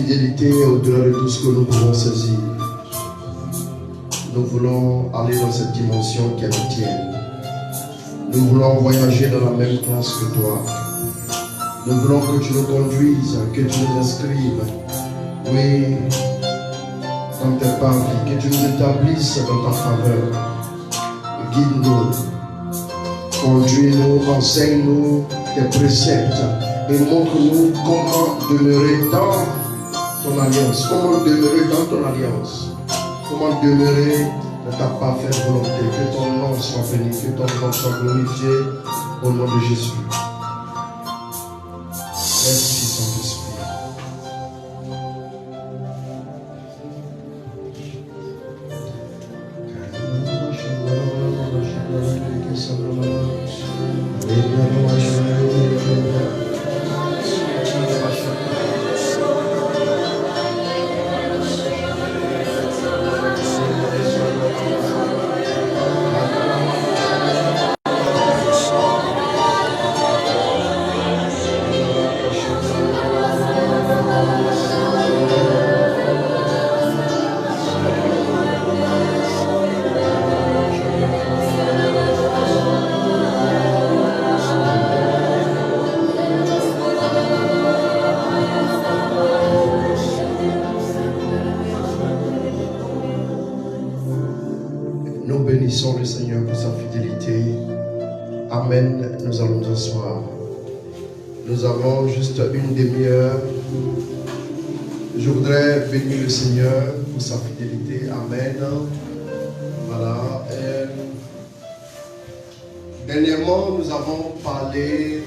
fidélité est au-delà de tout ce que nous pouvons saisir. Nous voulons aller dans cette dimension qui est la tienne. Nous voulons voyager dans la même classe que toi. Nous voulons que tu nous conduises, que tu nous inscrives, oui, dans tes pas, que tu nous établisses dans ta faveur. Guide-nous, conduis-nous, enseigne-nous tes préceptes et montre-nous comment demeurer dans ton alliance, comment demeurer dans ton alliance, comment demeurer dans ta parfaite volonté. Que ton nom soit béni, que ton nom soit glorifié au nom de Jésus. Merci Saint-Esprit. Nous bénissons le Seigneur pour sa fidélité. Amen. Nous allons nous asseoir. Nous avons juste une demi-heure. Je voudrais bénir le Seigneur pour sa fidélité. Amen. Voilà. Dernièrement, nous avons parlé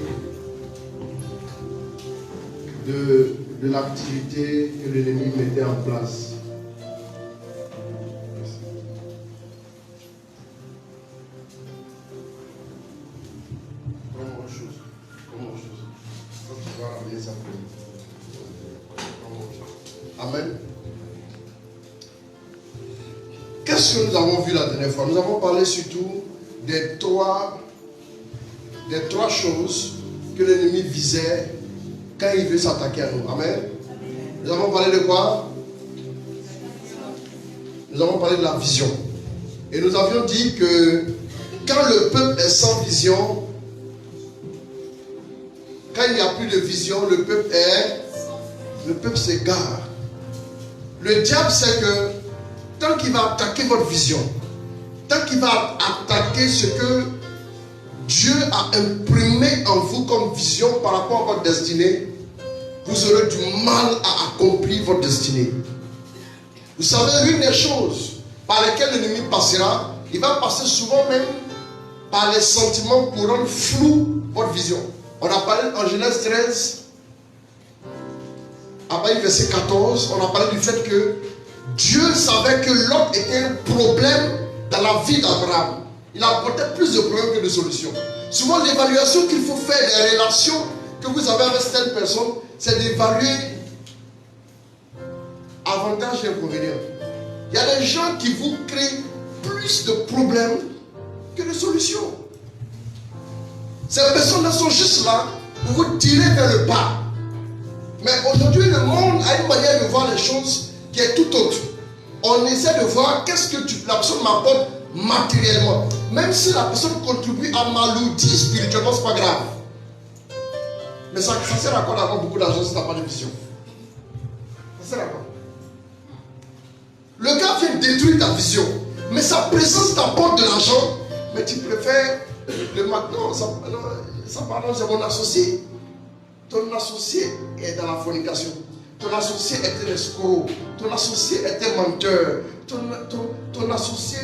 de l'activité que l'ennemi mettait en place. Amen. Qu'est-ce que nous avons vu la dernière fois? Nous avons parlé surtout des trois choses que l'ennemi visait quand il veut s'attaquer à nous. Amen. Nous avons parlé de quoi? Nous avons parlé de la vision. Et nous avions dit que quand le peuple est sans vision, quand il n'y a plus de vision, le peuple s'égare. Le diable sait que tant qu'il va attaquer votre vision, tant qu'il va attaquer ce que Dieu a imprimé en vous comme vision par rapport à votre destinée, vous aurez du mal à accomplir votre destinée. Vous savez, une des choses par lesquelles l'ennemi passera, il va passer souvent même par les sentiments pour rendre flou votre vision. On a parlé en Genèse 13, après verset 14, on a parlé du fait que Dieu savait que Lot était un problème dans la vie d'Abraham. Il apportait plus de problèmes que de solutions. Souvent, l'évaluation qu'il faut faire des relations que vous avez avec certaines personnes, c'est d'évaluer avantages et inconvénients. Il y a des gens qui vous créent plus de problèmes que de solutions. Ces personnes-là sont juste là pour vous tirer vers le bas. Mais aujourd'hui, le monde a une manière de voir les choses qui est tout autre. On essaie de voir qu'est-ce que la personne m'apporte matériellement. Même si la personne contribue à m'alourdir spirituellement, ce n'est pas grave. Mais ça sert à quoi d'avoir beaucoup d'argent si tu n'as pas de vision? Ça sert à quoi? Le gars vient détruire ta vision, mais sa présence t'apporte de l'argent, mais tu préfères le maintenant. Ça pardon, c'est mon associé. Ton associé est dans la fornication. Ton associé est un escroc. Ton associé est un menteur. Ton associé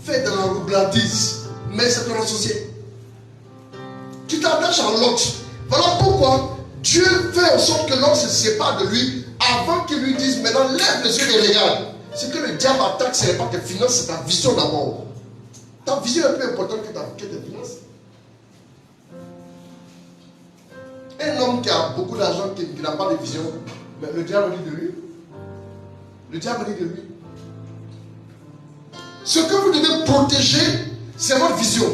fait de la roubladise. Mais c'est ton associé. Tu t'attaches à l'autre. Voilà pourquoi Dieu fait en sorte que l'autre se sépare de lui avant qu'il lui dise maintenant lève les yeux et regarde. Ce que le diable attaque, ce n'est pas tes finances, c'est ta vision d'abord. Ta vision est plus importante que tes finances. Un homme qui a beaucoup d'argent, qui n'a pas de vision, mais le diable dit de lui. Le diable dit de lui. Ce que vous devez protéger, c'est votre vision.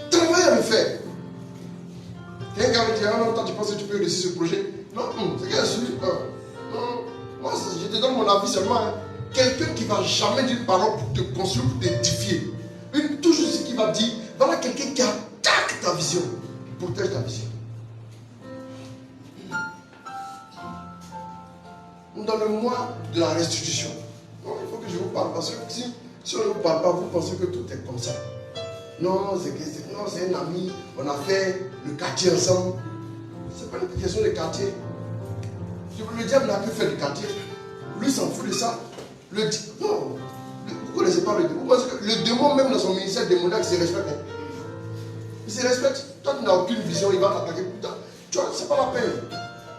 Travaillez à le faire. Quelqu'un me dit, ah non, toi tu penses que tu peux réussir ce projet? Non, c'est qu'elle suit. Non, te donne mon avis seulement. Hein. Quelqu'un qui ne va jamais dire parole pour te construire, pour t'édifier. Toujours ce qu'il va dire, voilà quelqu'un qui attaque ta vision, protège ta vision. Dans le mois de la restitution, non, il faut que je vous parle parce que si on ne vous parle pas, vous pensez que tout est comme ça. Non, c'est un ami, on a fait le quartier ensemble. Ce n'est pas une question de quartier. Le diable n'a que fait du quartier. Lui s'en fout de ça. Non, vous ne connaissez pas le démon. Vous pensez que le démon, même dans son ministère démoniaque, il se respecte. Il se respecte. Toi, tu n'as aucune vision, il va t'attaquer plus tard. Tu vois, c'est pas la peine.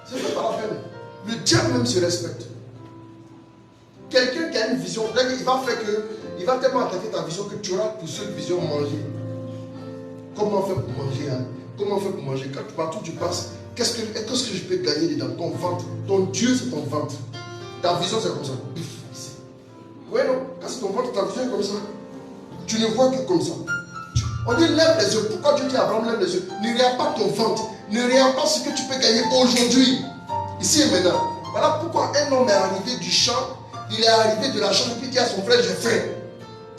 C'est même pas la peine. Le diable même se respecte. Quelqu'un qui a une vision, il va tellement attaquer ta vision que tu auras pour cette vision manger. Comment faire pour manger hein? Comment faire pour manger? Quand partout tu passes, qu'est-ce que je peux gagner dans ton ventre? Ton Dieu, c'est ton ventre. Ta vision, c'est comme ça. Oui, non. Quand c'est ton ventre, ta vision est comme ça. Tu ne vois que comme ça. On dit lève les yeux. Pourquoi Dieu dit à Abraham lève les yeux? Ne regarde pas ton ventre. Ne regarde pas ce que tu peux gagner aujourd'hui. Ici et maintenant. Voilà pourquoi un homme est arrivé du champ. Il est arrivé de la chambre et puis il dit à son frère, j'ai faim.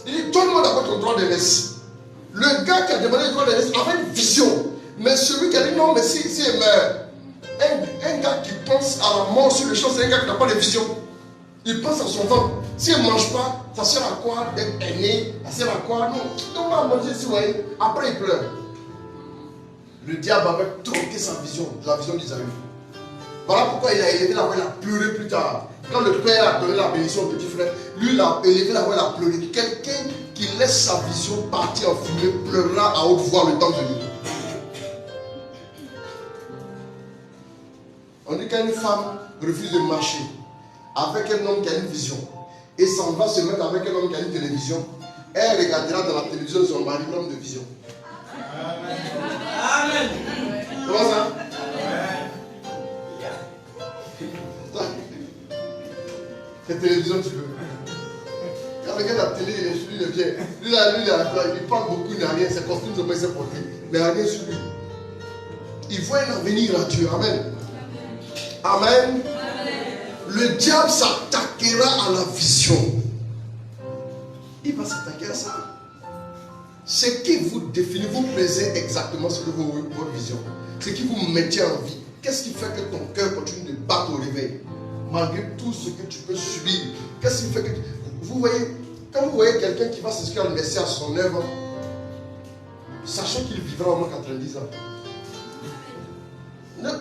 Il dit, donne-moi d'abord ton droit de l'aise. Le gars qui a demandé le droit de l'aise avait une vision. Mais celui qui a dit non, mais si il meurt. Un gars qui pense à la mort sur le champ, c'est un gars qui n'a pas de vision. Il pense à son ventre. S'il ne mange pas, ça sert à quoi d'être aîné? Ça sert à quoi? Non, on va manger si vous voyez. Après, il pleure. Le diable avait tronqué sa vision, la vision d'Isaïe. Voilà pourquoi il a élevé la voix, il a pleuré plus tard. Quand le père a donné la bénédiction au petit frère, lui il a élevé la voix, il a pleuré. Quelqu'un qui laisse sa vision partir en fumée pleurera à haute voix le temps venu. On dit qu'une femme refuse de marcher avec un homme qui a une vision et s'en va se mettre avec un homme qui a une télévision, elle regardera dans la télévision son mari, l'homme de vision. Amen. Comment ça? Quelle télévision tu veux? Quand regarde la télé, il vient. Il parle beaucoup, il n'a rien. Ses costumes sont pas ses portés. Mais il n'a rien sur lui. Il voit un avenir à Dieu. Amen. Amen. Le diable s'attaquera à la vision. Il va s'attaquer à ça. Ce qui vous définit, vous pesez exactement ce que votre vision. Ce qui vous maintient en vie. Qu'est-ce qui fait que ton cœur continue de battre au réveil? Malgré tout ce que tu peux subir. Qu'est-ce qui fait que vous voyez, quand vous voyez quelqu'un qui va s'inscrire à l'université à son œuvre, sachant qu'il vivra au moins 90 ans.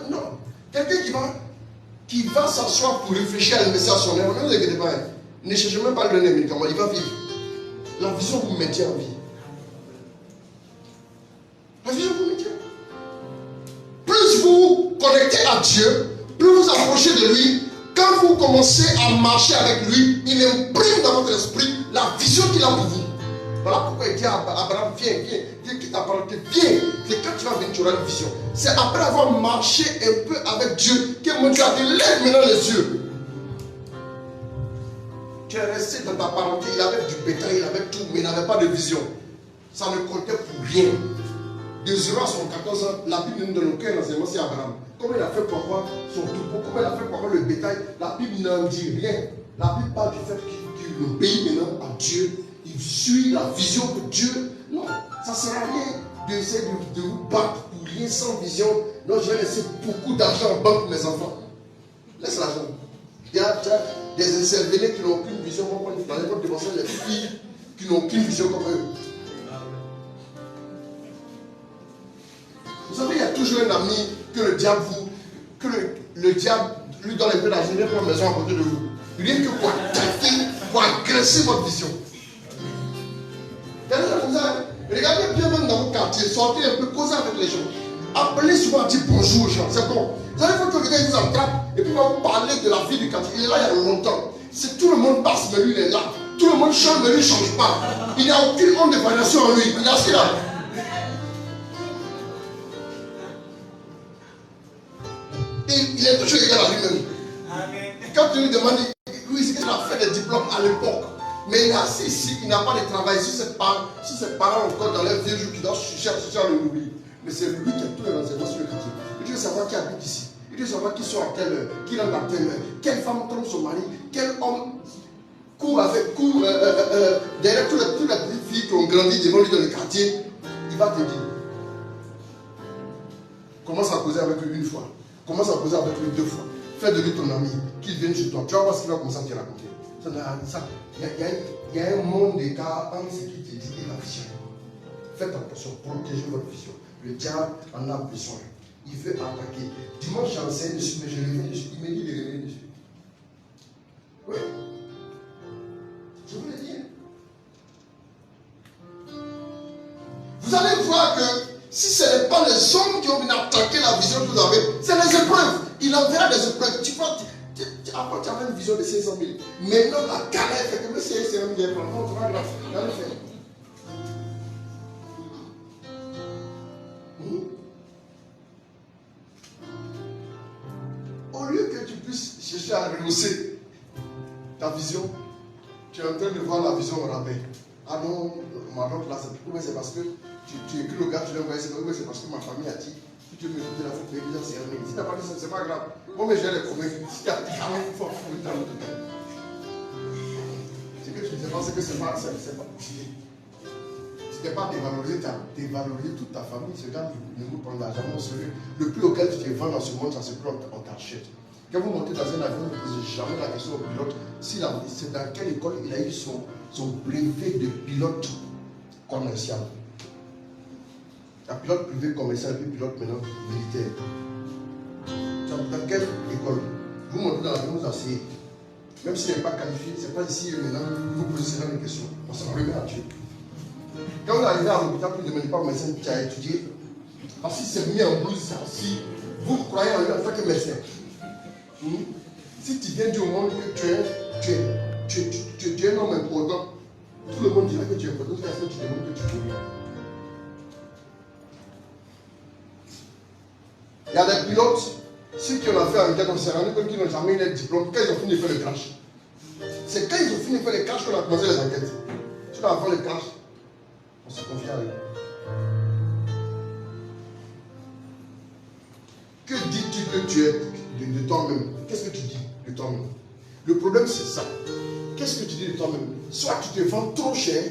Non. Quelqu'un qui va s'asseoir pour réfléchir à l'université à son œuvre, ne vous inquiétez pas. Ne cherchez même pas le donner médicament, il va vivre. La vision vous maintient en vie. La vision vous maintient. Plus vous vous connectez à Dieu, plus vous approchez de lui. Quand vous commencez à marcher avec lui, il imprime dans votre esprit la vision qu'il a pour vous. Voilà pourquoi il dit à Abraham, viens, Dieu qui t'a parlé, viens. C'est quand tu vas venir, tu auras une vision. C'est après avoir marché un peu avec Dieu que mon Dieu a dit, lève maintenant les yeux. Tu es resté dans ta parenté, il avait du bétail, il avait tout, mais il n'avait pas de vision. Ça ne comptait pour rien. De 0 à son 14 ans, la Bible nous donne aucun enseignement sur Abraham. Comment il a fait pour avoir son troupeau, comment il a fait pour avoir le bétail, la Bible n'en dit rien. La Bible parle du fait qu'il obéit maintenant à Dieu. Il suit la vision de Dieu. Non, ça ne sert à rien d'essayer de vous battre pour rien sans vision. Non, je vais laisser beaucoup d'argent en banque pour mes enfants. Laisse l'argent. Il y a des incervelés qui n'ont aucune vision. Vous allez dépenser les filles qui n'ont aucune vision comme eux. Vous savez, il y a toujours un ami que le diable le diable lui donne un peu d'argent, il prend une maison à côté de vous. Rien que pour attaquer, pour agresser votre vision. Regardez bien même dans vos quartiers, sortez un peu, causez avec les gens. Appelez souvent, dites bonjour aux gens, c'est bon. Vous savez, il faut que le gars vous attrape et puis il va vous parler de la vie du quartier. Il est là il y a longtemps. Si tout le monde passe, mais lui il est là. Tout le monde change, mais lui il ne change pas. Il n'y a aucune honte de variation en lui. Il est assis là. Il est toujours égal à lui-même. Quand tu lui demandes, lui, c'est qu'il a fait des diplômes à l'époque. Mais il est assis ici, il n'a pas de travail. Si ses parents encore dans leur vieux jour qui doivent chercher à le oublier. Mais c'est lui qui a tous les renseignements sur le quartier. Il veut savoir qui habite ici. Il tu veux savoir qui sort à telle heure, qui rentre à telle heure, quelle femme trompe son mari, quel homme court derrière toutes les petites filles qui ont grandi devant lui dans le quartier. Il va te dire. Commence à causer avec lui une fois. Commence à causer avec lui 2 fois. Fais de lui ton ami, qu'il vienne chez toi. Tu vas voir ce qu'il va commencer à te raconter. Il y a un monde d'écart entre ce qu'il te dit et la vision. Faites attention, protégez votre vision. Le diable en a besoin. Il veut attaquer. Dimanche, j'enseigne dessus, mais je reviens dessus. Il me dit de revenir dessus. Oui. Je vous l'ai dit. Vous allez voir que si ce n'est pas les hommes qui ont venu attaquer la vision que vous avez, c'est les épreuves. Il enverra des épreuves. Tu vois, avant tu avais une vision de 500 000. Maintenant, la galère fait que c'est 500 000. Non, tu vas grave. Dans le fait. Au lieu que tu puisses chercher à rehausser ta vision, tu es en train de voir la vision au rabais. Ah non, ma note là, c'est parce que tu écris au gars, tu l'envoies, c'est parce que ma famille a dit que tu veux me donner la faute, mais déjà c'est rien. Si tu n'as pas dit ça, c'est pas grave. Moi, mais j'ai les convaincre. Si tu as dit ça, il faut foutre dans le temps. C'est que tu ne sais pas, c'est que c'est pas possible. Si tu n'es pas dévaloriser toute ta famille, ce gars ne vous prendra jamais au sérieux. Le plus auquel tu te vends dans ce monde, ça se prend en t'achète. Quand vous montez dans un avion, vous ne posez jamais la question au pilote. C'est dans quelle école il a eu son brevet de pilote commercial. La pilote privé commercial, puis pilote maintenant militaire. Dans quelle école? Vous montez dans l'avion, vous asseyez. Même s'il n'est pas qualifié, ce n'est pas ici et maintenant, vous posez des questions. On s'en remet à Dieu. Quand vous arrivez à l'hôpital, vous ne demandez pas au médecin qui a étudié. Parce qu'il s'est mis en blouse, si vous croyez en lui en tant que médecin. Si tu viens dire au monde que tu es un homme important, tout le monde dira que tu es important, parce que tu demandes que tu peux rien. Il y a des pilotes, ceux qui ont fait en guerre, on s'est rendu compte qu'ils n'ont jamais eu de diplôme quand ils ont fini de faire le crash. C'est quand ils ont fini de faire le crash qu'on a commencé les enquêtes. Tu dois faire le crash, on se confie à eux. Que dis-tu que tu es de toi-même? Qu'est-ce que tu dis de toi-même? Le problème c'est ça. Qu'est-ce que tu dis de toi-même? Soit tu te vends trop cher,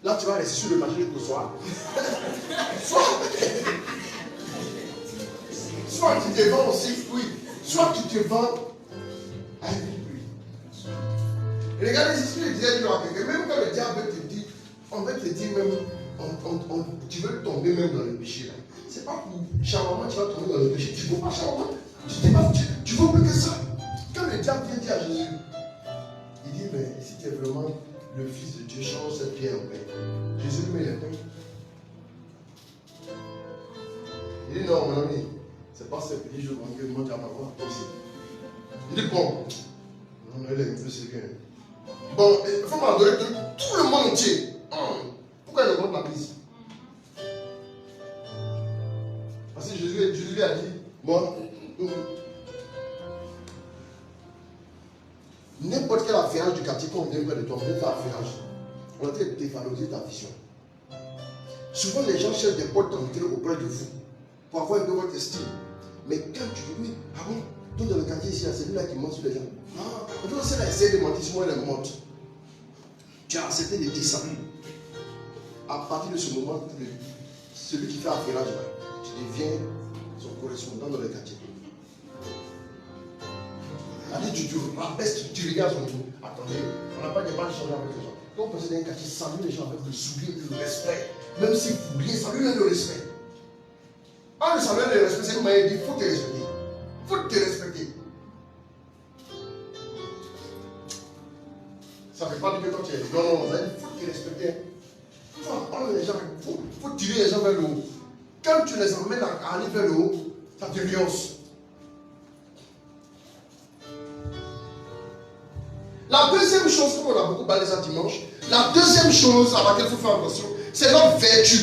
là tu vas rester sur le marché jusqu'au soir. Soit tu te vends aussi, oui. Soit tu te vends à un prix. Regardez ce que je disais à quelqu'un. Même quand le diable te dit, on va te dire même, tu veux tomber même dans le péché. Là. C'est pas pour charmant, tu vas tomber dans le péché. Tu ne veux pas charmant. Tu veux plus que ça. Quand le diable vient dire à Jésus, il dit, mais si tu es vraiment le Fils de Dieu, change cette pierre en pain. Jésus lui met les pains. Il dit, non, mon ami, c'est pas ce petit jour que moi tu vas m'avoir aussi. Il dit, bon, non, elle est un peu sérieux. Bon, il faut m'adorer tout le monde entier. Pourquoi il augmente la prise? Parce que Jésus lui a dit, bon, n'importe quel affairage du quartier, quand on vient près de toi, on vient faire affairage. On va te dévaloriser ta vision. Souvent, les gens cherchent des portes d'entrée auprès de vous pour avoir un peu votre estime. Mais quand tu dis, oui, ah bon, tout dans le quartier ici, c'est lui-là qui ment sur les gens. Ah, on doit aussi essayer de mentir sur moi, elle monte. Tu as accepté de dire ça. À partir de ce moment, celui qui fait affairage là, tu deviens son correspondant dans le quartier. Allez, tu rabaisses, tu regardes son tour. Attendez, on n'a pas de mal de changer avec les gens. Quand on passe dans un quartier, salue les gens avec le sourire et le respect. Même si vous oubliez, saluez le respect. En le saluant le respect, c'est comme il dit, il faut te respecter. Il faut te respecter. Ça ne fait pas du tout quand tu es. Non, il faut te respecter. Il faut prendre les gens, il faut tirer les gens vers le haut. Quand tu les emmènes à aller vers le haut, ça te lionce. La deuxième chose, comme on a beaucoup parlé ça dimanche, la deuxième chose à laquelle il faut faire attention, c'est notre vertu.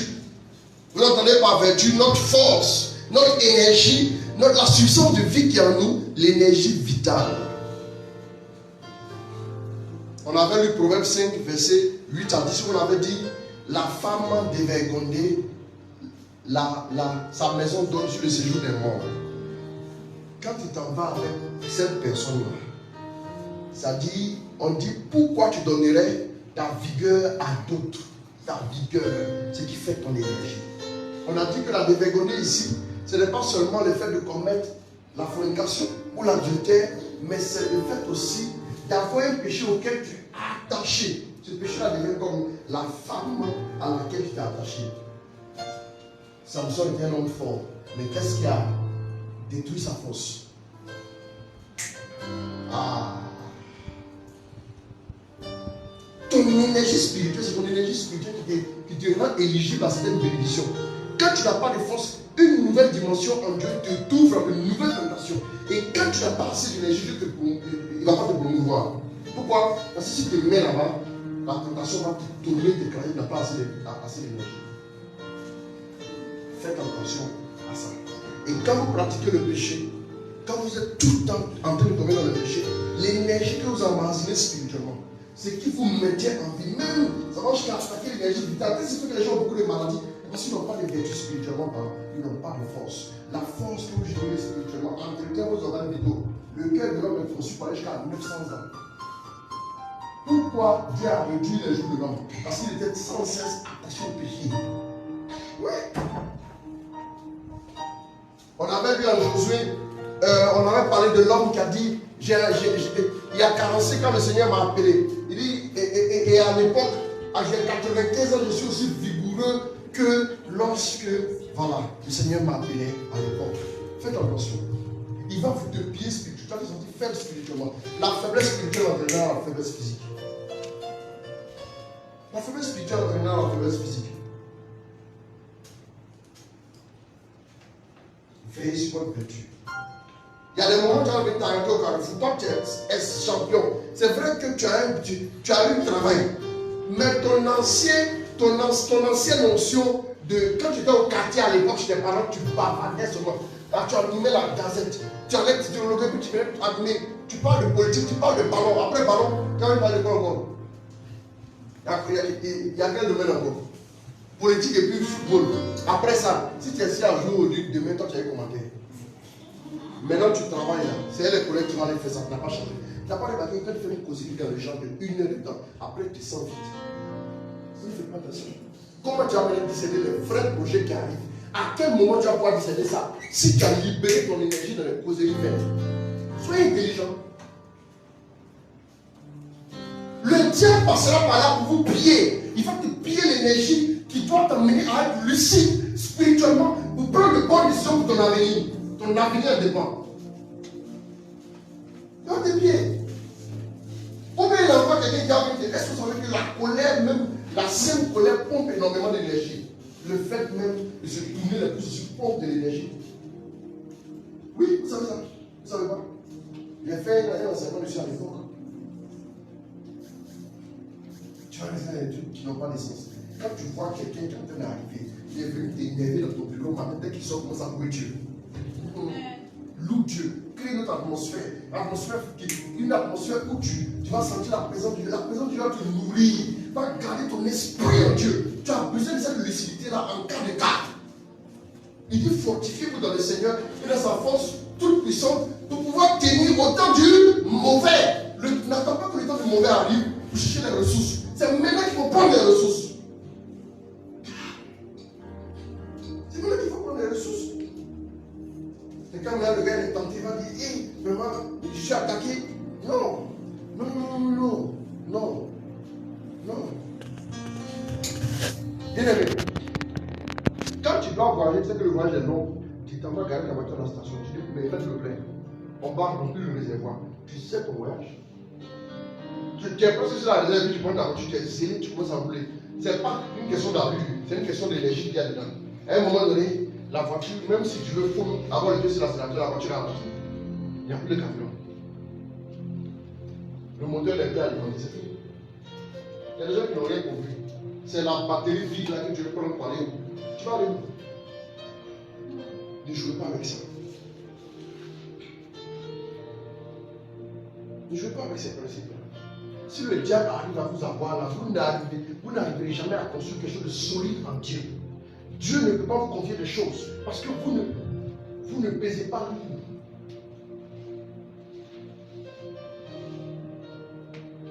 Vous entendez par vertu, notre force, notre énergie, la substance de vie qui est en nous, l'énergie vitale. On avait lu Proverbe 5, verset 8 à 10, où on avait dit, la femme dévergondée, sa maison donne sur le séjour des morts. quand tu t'en vas avec cette personne-là, ça dit, on dit pourquoi tu donnerais ta vigueur à d'autres. Ta vigueur, ce qui fait ton énergie. On a dit que la dévergondée ici, ce n'est pas seulement le fait de commettre la fornication ou l'adultère, mais c'est le fait aussi d'avoir un péché auquel tu es attaché. Ce péché-là devient comme la femme à laquelle tu t'es attaché. Samson était un homme fort, mais qu'est-ce qui a détruit sa force? Ton énergie spirituelle, c'est ton énergie spirituelle qui te rend éligible à certaines bénédictions. Quand tu n'as pas de force, une nouvelle dimension en Dieu te t'ouvre une nouvelle tentation. Et quand tu n'as pas assez d'énergie, il ne va pas te promouvoir. Pourquoi? Parce que si tu te mets là-bas, la tentation va te tourner, te craindre, tu n'as pas assez d'énergie. Faites attention à ça. Et quand vous pratiquez le péché, quand vous êtes tout le temps en train de tomber dans le péché, l'énergie que vous emmagasinez spirituellement, c'est qui vous maintient en vie. Même, ça va jusqu'à attaquer l'énergie vitale. Qu'est-ce qui fait que les gens ont beaucoup de maladies? Parce qu'ils n'ont pas de vertu spirituellement, ils n'ont pas de force. La force que vous générez spirituellement entretient vos organes vitaux. Le cœur de l'homme est conçu pour aller jusqu'à 900 ans. Pourquoi Dieu a réduit les jours de l'homme? Parce qu'il était sans cesse attaché au péché. Oui. On avait vu en Josué, on avait parlé de l'homme qui a dit, il y a 45 ans, le Seigneur m'a appelé. Il dit, et à l'époque, j'ai 95 ans, je suis aussi vigoureux que lorsque, voilà, le Seigneur m'a appelé à l'époque. Faites attention. Il va vous te piller spirituellement, tu vas te sentir faible spirituellement. La faiblesse spirituelle entraînera la faiblesse physique. La faiblesse spirituelle entraînera la faiblesse physique. Veillez sur votre vertu. Il y a des moments où tu as envie de t'arrêter au carrefour. Toi, tu es champion. C'est vrai que tu as eu un travail. Mais ton ancienne notion de. Quand tu étais au quartier à l'époque, chez tes parents, tu bavardais seulement. Là, tu animais la gazette. Tu allais te dialoguer, puis tu venais animer. Tu parles de politique, tu parles de ballon. Après ballon, tu as parlé de quoi encore? Il y a quel domaine encore? Politique et puis football. Après ça, si tu es ici à jouer au duc, demain, toi, tu as commenté. Maintenant, tu travailles là. C'est les collègues qui vont aller faire ça. Tu n'as pas changé. Tu n'as pas remarqué quand tu fais une causerie dans le genre de 1 heure de temps. Après, tu te sens vite. Ça ne fait pas attention. Comment tu vas décider les vrais projets qui arrivent? À quel moment tu vas pouvoir décider ça? Si tu as libéré ton énergie dans les causeries vertes. Soyez intelligent. Le diable passera par là pour vous piller. Il va te piller l'énergie qui doit t'amener à être lucide spirituellement pour prendre de bonnes décisions pour ton avenir. Ton avenir dépend. Il va te piller. Ou bien il envoie quelqu'un qui a envie de. Est-ce que vous savez que la colère, même la saine colère, pompe énormément d'énergie? Le fait même de se tourner les pouces pompe de l'énergie. Oui, vous savez ça? Vous ne savez pas? J'ai fait un enseignement dessus à l'époque. Tu vas les études qui n'ont pas de sens. Quand tu vois quelqu'un qui est en train d'arriver, il est venu t'énerver dans ton bureau, matin, dès qu'il sort, commence à louer Dieu. Loue Dieu. Crée une autre atmosphère. Une atmosphère où tu vas sentir la présence de Dieu. La présence de Dieu va te nourrir. Va garder ton esprit en Dieu. Tu as besoin de cette lucidité-là en cas de cas. Il dit fortifiez-vous dans le Seigneur et dans sa force toute puissante pour pouvoir tenir au temps du mauvais. N'attends pas que le temps du mauvais arrive pour chercher les ressources. C'est maintenant qu'il faut prendre les ressources. C'est maintenant qu'il faut prendre les ressources. Et quand le gars est tenté, il va dire hé, vraiment, je suis attaqué. Non. Bien aimé, quand tu dois voyager, tu sais que le voyage est long, tu t'en vas garer ta voiture dans la station, tu dis, mais faites le plein. On part remplir le réservoir. Tu sais ton voyage. Tu es passé sur la réserve, tu prends ta voiture, tu es zélé, tu commences à rouler. Ce n'est pas une question d'allure, c'est une question d'énergie qu'il y a dedans. À un moment donné, la voiture, même si tu veux avoir le pied sur l'accélérateur, la voiture est arrêtée. Il n'y a plus de camion. Le moteur n'est plus alimenté, c'est fini. Il y a des gens qui n'ont rien compris. C'est la batterie vide là que tu veux prendre pour aller où? Tu vas aller où? Ne jouez pas avec ça. Ne jouez pas avec ces principes-là. Si le diable arrive à vous avoir là, vous n'arriverez jamais à construire quelque chose de solide en Dieu. Dieu ne peut pas vous confier des choses parce que vous ne pesez pas lourd.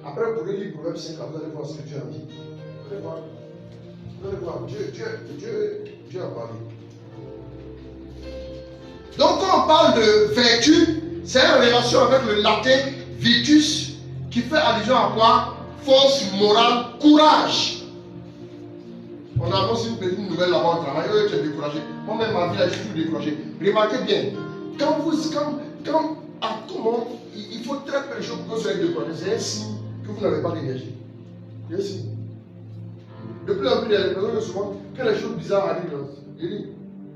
Après, pour lire Proverbe 5, vous allez voir ce que Dieu a dit. Vous allez voir. Vous allez voir. Dieu a parlé. Donc, quand on parle de vertu, c'est en relation avec le latin virtus, qui fait allusion à quoi? Force morale, courage. On a annoncé une nouvelle là-bas au travail. Tu es découragé. Moi-même, ma vie, là, je suis tout découragé. Remarquez bien, à tout moment, il faut très peu de choses pour que vous soyez découragé. C'est un signe que vous n'avez pas d'énergie. C'est un signe. De plus en plus, il y a des personnes que souvent, quand les choses bizarres arrivent,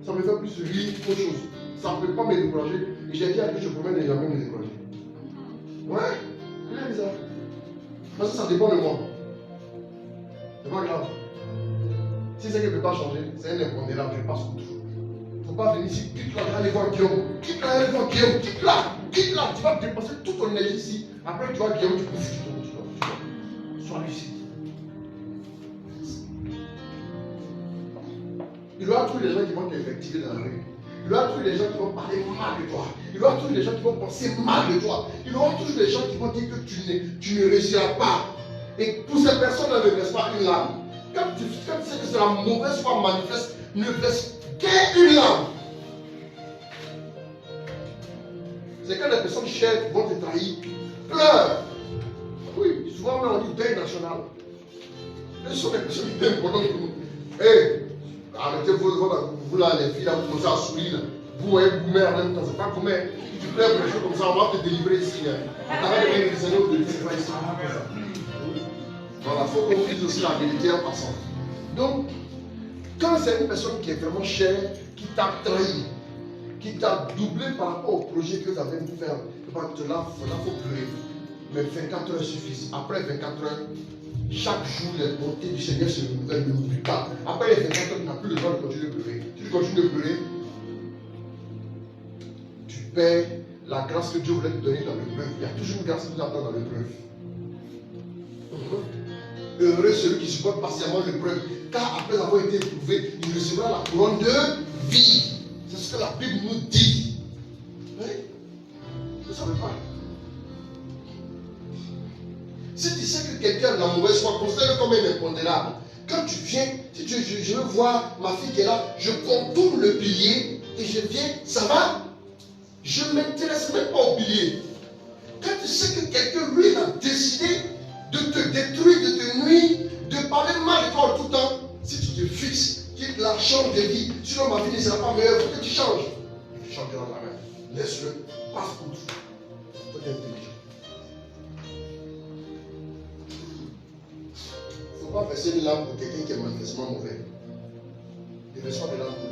ça me fait plus rire qu'autre chose. Ça ne peut pas me décourager. Et j'ai dit à Dieu, je promets de jamais me décourager. Ouais, c'est bizarre. Parce que ça dépend de moi. C'est pas grave. Si c'est qu'il ne peut pas changer, c'est un impondérable, je passe outre. Il ne faut pas venir ici, quitte-la, allez voir Guillaume. Quitte-la, allez voir Guillaume. Quitte-la, tu vas dépenser toute ton énergie ici. Après, tu vois Guillaume, tu bouffes, sois lucide. Il y aura tous les gens qui vont t'invectiver dans la rue. Il y aura tous les gens qui vont parler mal de toi. Il y aura tous les gens qui vont penser mal de toi. Il y aura toujours des gens qui vont dire que tu ne réussiras pas. Et pour ces personnes-là, ne verse pas une larme. Quand tu sais que c'est la mauvaise foi manifeste, ne verse qu'une larme. C'est quand les personnes chères vont te trahir. Pleure. Oui, souvent on dit deuil national. Ce sont des personnes qui sont importantes pour nous. Hé, arrêtez vous là, les filles, là, vous commencez à sourire. Vous voyez vous-même en même temps, c'est pas comme tu pleures pour des choses comme ça, on va te délivrer ici. On t'arrête de mettre des anneaux de c'est pas ici. Voilà, il faut qu'on dise aussi la vérité en passant. Donc, quand c'est une personne qui est vraiment chère, qui t'a trahi, qui t'a doublé par rapport au projet que vous avez voulu faire, là, il faut pleurer. Mais 24 heures suffisent. Après 24 heures, chaque jour, les bontés du Seigneur se renouvellent, ne n'oublie pas. Après les 24 heures, tu n'as plus le droit de continuer de pleurer. Si tu continues de pleurer, tu perds la grâce que Dieu voulait te donner dans l'épreuve. Il y a toujours une grâce qui nous attend dans l'épreuve. Heureux celui qui supporte patiemment l'épreuve, car après avoir été éprouvé, il recevra la couronne de vie. C'est ce que la Bible nous dit. Oui? Je ne savais pas. Si tu sais que quelqu'un de la mauvaise foi, considère comme un impondérable. Quand tu viens, si je veux voir ma fille qui est là, je contourne le pilier et je viens, ça va? Je ne m'intéresse même pas au pilier. Quand tu sais que quelqu'un, lui, a décidé de te détruire, de te nuire, de parler mal de toi tout le temps, si tu te fixes, qu'il la change de vie, sinon ma vie ne sera pas meilleure, il faut que tu changes. Tu changeras la main. Laisse-le, passe outre. Il faut être intelligent. Il ne faut pas verser une larme pour quelqu'un qui est manifestement mauvais. Il reçoit des larmes pour lui.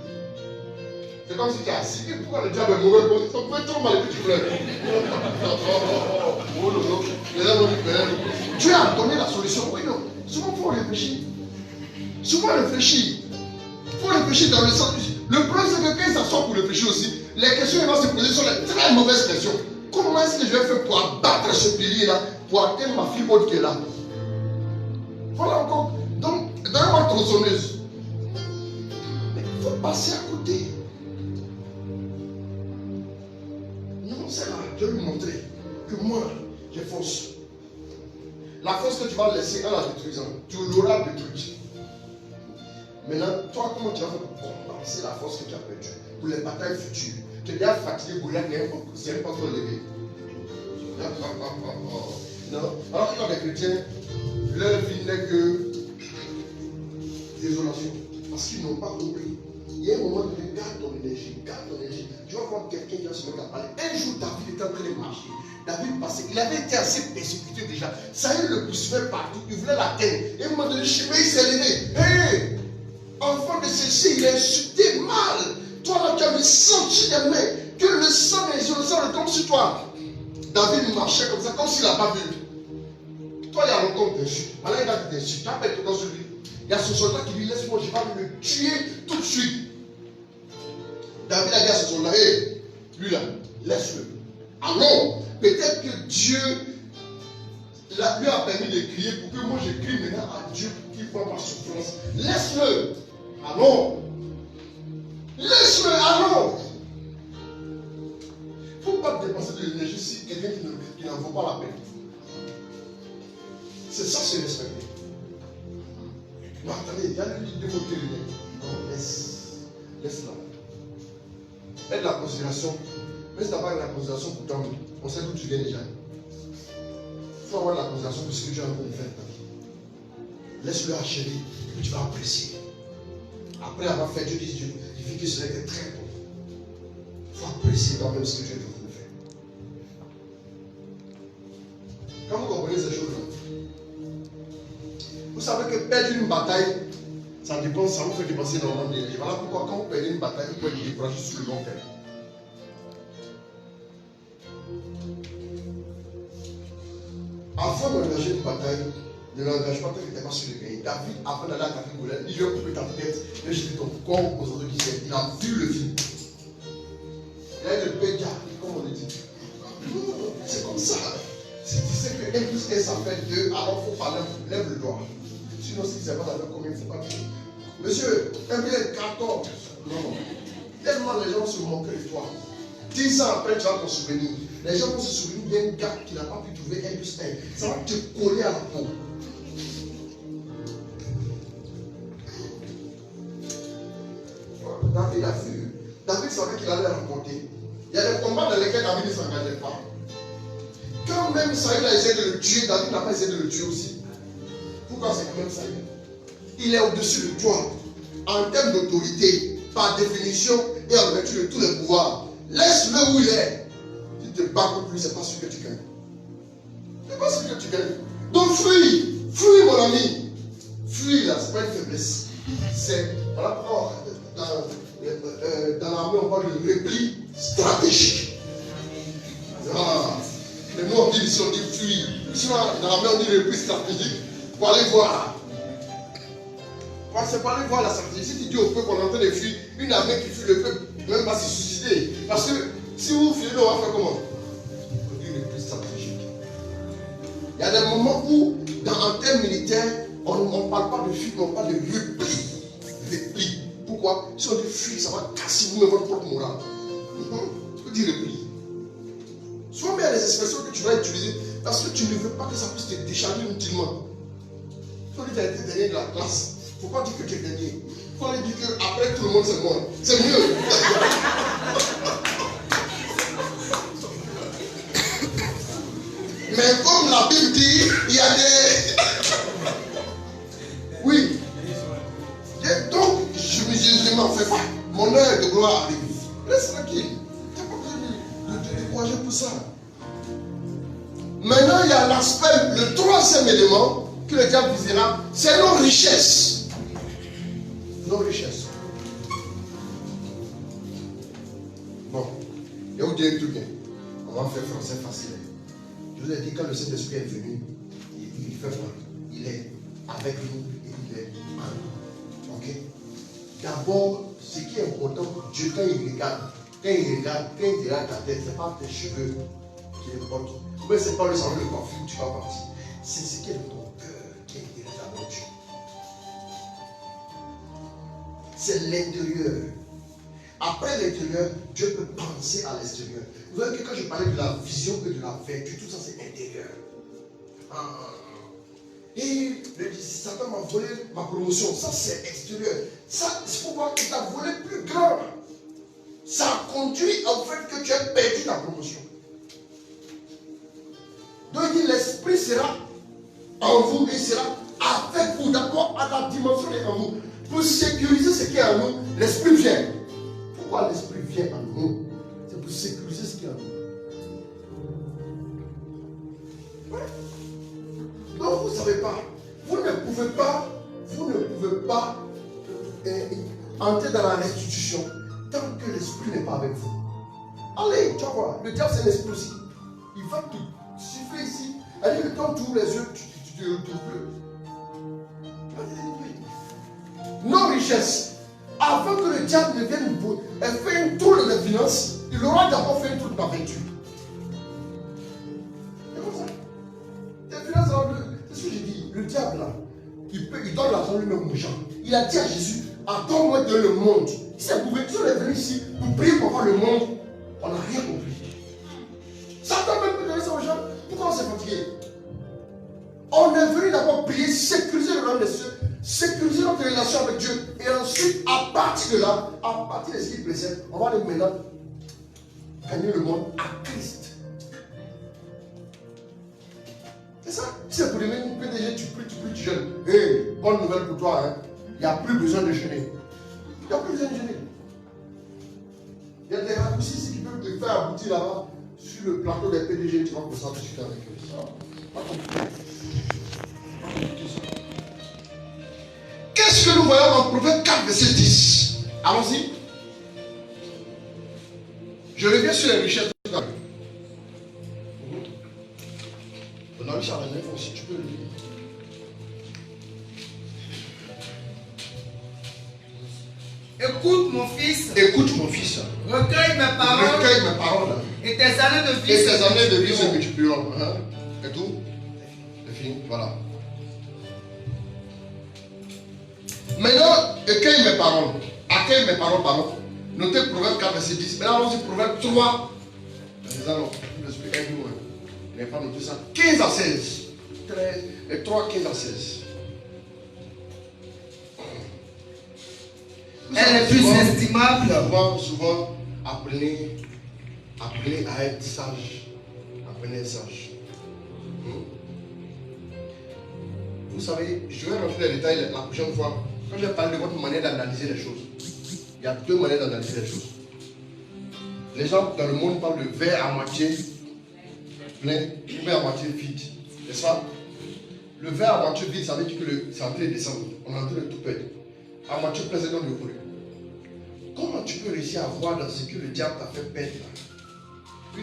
C'est comme si tu es assis. Pourquoi le diable est mauvais pour lui? Ça peut être trop mal et puis tu pleures. Oh non, non. Les gens vont lui pleurer. Dieu a donné la solution. Oui, non. Souvent, il faut réfléchir. Souvent, réfléchir. Il faut réfléchir dans le sens. Le problème, c'est que quand il s'assoit pour réfléchir aussi, les questions vont se poser sont les très mauvaises questions. Comment est-ce que je vais faire pour abattre ce pilier-là, pour atteindre ma fille haute qui est là? Voilà encore. Donc, donnez-moi une tronçonneuse. Mais il faut passer à côté. Non, c'est là. Je vais lui montrer que moi, j'ai force. La force que tu vas laisser en la détruisant, tu l'auras détruite. Maintenant, toi, comment tu vas faire pour compenser la force que tu as perdue pour les batailles futures? Tu es déjà fatigué, Goliath n'est pas trop levé. Non. Alors que les chrétiens, leur vie n'est que désolation. Parce qu'ils n'ont pas compris. Il y a un moment donné, garde ton énergie, garde ton énergie. Tu vas voir quelqu'un qui va se mettre à parler. Un jour, David était en train de marcher. David passait, il avait été assez persécuté déjà. Saül le poursuivait partout, il voulait l'atteindre. Et à un moment donné, Shimei s'est levé. Hé! Enfant de ceci, il a insulté mal. Toi là, tu avais senti des mains, que le sang des innocents retombe sur toi. David marchait comme ça, comme s'il n'a pas vu. Toi, il y a longtemps d'insultes. Maintenant, il a dit d'insultes. Tu as fait tout sur lui. Il y a son soldat qui lui laisse moi, je vais le tuer tout de suite. David a dit à son soldat, hé, lui là, laisse-le. Ah non, peut-être que Dieu lui a permis de crier pour que moi je crie maintenant à Dieu pour qu'il voit ma souffrance. Laisse-le. Ah non. Laisse-le. Ah non. Il ne faut pas dépenser de l'énergie si quelqu'un qui n'en vaut pas la peine. C'est ça, c'est respecter. Non, attendez, il y a le démoté. Non, laisse-la. Aide la considération. Mais si tu n'as pas de la considération pour toi, on sait d'où tu viens déjà. Il faut avoir de la considération pour ce que tu as envie de faire. Laisse-le achever et puis tu vas apprécier. Après avoir fait, Dieu dit, il dit que cela était très bon. Il faut apprécier toi-même ce que Dieu est en train de faire. Quand vous comprenez ces choses-là, vous savez que perdre une bataille, ça dépend, ça vous fait dépenser énormément d'énergie. Voilà pourquoi quand vous perdez une bataille, vous pouvez être découragé sur le long terme. Avant d'engager une bataille, ne l'engage pas tant que tu n'es pas sur le gagner. David, avant d'aller attaquer Goliath, il lui a coupé ta tête, il a jeté ton corps aux autres qui s'aiment. Il a vu le film. Il a eu le pédia, comme on le dit. C'est comme ça. Si tu sais que 1 plus 1 ça fait 2, alors il faut parler, lève le doigt. Sinon, si tu ne sais pas dans combien il ne faut pas dire. Monsieur, 1 plus 14. Non. Tellement les gens se moquent de toi. 10 ans après, tu vas t'en souvenir. Les gens vont se souvenir d'un gars qui n'a pas pu trouver 1 plus 1. Ça va te coller à la peau. David a vu. David savait qu'il allait remporter. Il y a des combats dans lesquels David ne s'engageait pas. Quand même Saïd a essayé de le tuer, David n'a pas essayé de le tuer aussi. Pourquoi c'est quand même Saïd? Il est au-dessus de toi. En termes d'autorité, par définition et en vertu de tous les pouvoirs. Laisse-le où il est. Si tu te bats contre lui, c'est pas sûr que tu gagnes. C'est pas sûr que tu gagnes. Donc fuis. Fuis mon ami. Fuis là, c'est pas une faiblesse. C'est, voilà pourquoi dans l'armée on parle de repli stratégique. Ah, mais nous on dit ici, on dit fuir. Sinon dans l'armée on dit repli stratégique. Pour aller voir. C'est pour aller voir la stratégie. Si tu dis au peuple qu'on est en train de fuir, une armée qui fuit le peuple ne même pas se suicider. Parce que si vous fuyez, on va faire comment? On dit repli stratégique. Il y a des moments où, en termes militaires, on ne parle pas de fuite, on parle de repli. Repli. Pourquoi? Si on dit fuir, ça va casser vous-même votre propre morale. Tu peux dire repli. Souvent, il y a des expressions que tu vas utiliser parce que tu ne veux pas que ça puisse te décharger inutilement. Il faut dire que tu as été dernier de la classe. Il ne faut pas dire que tu es dernier. Il faut aller dire qu'après tout le monde c'est moi. C'est mieux. Mais comme la Bible dit, il y a des. Oui. Et donc, je ne m'en fais pas. Mon heure de gloire arrive. Laisse tranquille. Tu n'as pas besoin de te décourager pour ça. Maintenant, il y a l'aspect, le troisième élément que le diable visera, c'est nos richesses. Nos richesses. Bon, je vais vous dire un truc. On va faire français facile. Je vous ai dit, quand le Saint-Esprit est venu, il fait quoi? Il est avec nous et il est en nous. Ok? D'abord, ce qui est important pour Dieu, quand il regarde ta tête, ce n'est pas tes cheveux qui importent. Mais ce n'est pas le savon de parfum tu vas partir. C'est ce qui est dans ton cœur qui est d'abord Dieu. C'est l'intérieur. Après l'intérieur, Dieu peut penser à l'extérieur. Vous voyez que quand je parlais de la vision et de la vertu, tout ça c'est intérieur. Et Satan m'a volé ma promotion. Ça c'est extérieur. Ça, il faut voir qu'il t'a volé plus grand. Ça a conduit au fait que tu aies perdu ta promotion. Donc il dit l'esprit sera en vous et sera avec vous. D'abord à la dimension qui est en vous. Pour sécuriser ce qui est en nous, l'esprit vient. Pourquoi l'esprit vient en nous? C'est pour sécuriser ce qui est en nous. Ouais. Donc vous ne savez pas, vous ne pouvez pas entrer dans la restitution tant que l'esprit n'est pas avec vous. Allez, tu vas voir, le diable c'est l'esprit aussi. Il va tout siffler ici. Elle dit que quand tu ouvres les yeux, tu te retrouves. Nos richesses, avant que le diable ne vienne faire une tour de finances, il aura d'abord fait une tour de vertu. C'est comme ça. Les finances, c'est ce que j'ai dit. Le diable là, il donne l'argent lui-même aux gens. Il a dit à Jésus, attends-moi de le monde. Il s'est prouvé, si on est venu ici pour prier pour avoir le monde, on n'a rien compris. Satan même peut donner ça aux gens. Pourquoi on s'est fatigué? On est venu d'abord prier, sécuriser le royaume des cieux, sécuriser notre relation avec Dieu. Et ensuite, à partir de là, à partir de ce qui précède, on va aller maintenant gagner le monde à Christ. C'est ça. Si c'est pour devenir une PDG, tu pries, tu jeûnes. Hé, bonne nouvelle pour toi, hein. Il n'y a plus besoin de jeûner. Il n'y a plus besoin de jeûner. Il y a des raccourcis ici qui peuvent te faire aboutir là-bas sur le plateau des PDG. Tu vas commencer à discuter avec eux. Ça, pas compliqué. Qu'est-ce que nous voyons dans Proverbe 4, verset 10? Allons-y. Je reviens sur les richesses tout à l'heure. Dans le chapitre 9 aussi, tu peux le lire. Écoute mon fils. Écoute mon fils. Recueille mes paroles. Recueille mes paroles. Et tes années de vie. Et tes années de vie se multiplieront. Hein? Et tout? C'est fini. Voilà. Maintenant, accueille mes paroles. Accueille mes paroles, pardon. Notez Proverbe 4, verset 10. Maintenant, allons-y, Proverbe 3. Je n'ai pas noté ça. 15 à 16. 13, et 3, 15 à 16. Elle est plus estimable. Souvent, apprenez à être sage. Apprenez à être sage. Vous savez, je vais rentrer dans les détails la prochaine fois. Quand je vais parler de votre manière d'analyser les choses, il y a deux manières d'analyser les choses. Les gens dans le monde parlent de verre à moitié plein ou verre à moitié vide. N'est-ce pas? Le verre à moitié vide, ça veut dire que c'est en train de descendre. On est en train de tout perdre. À moitié plein, c'est dans le volume. Comment tu peux réussir à voir dans ce que le diable t'a fait perdre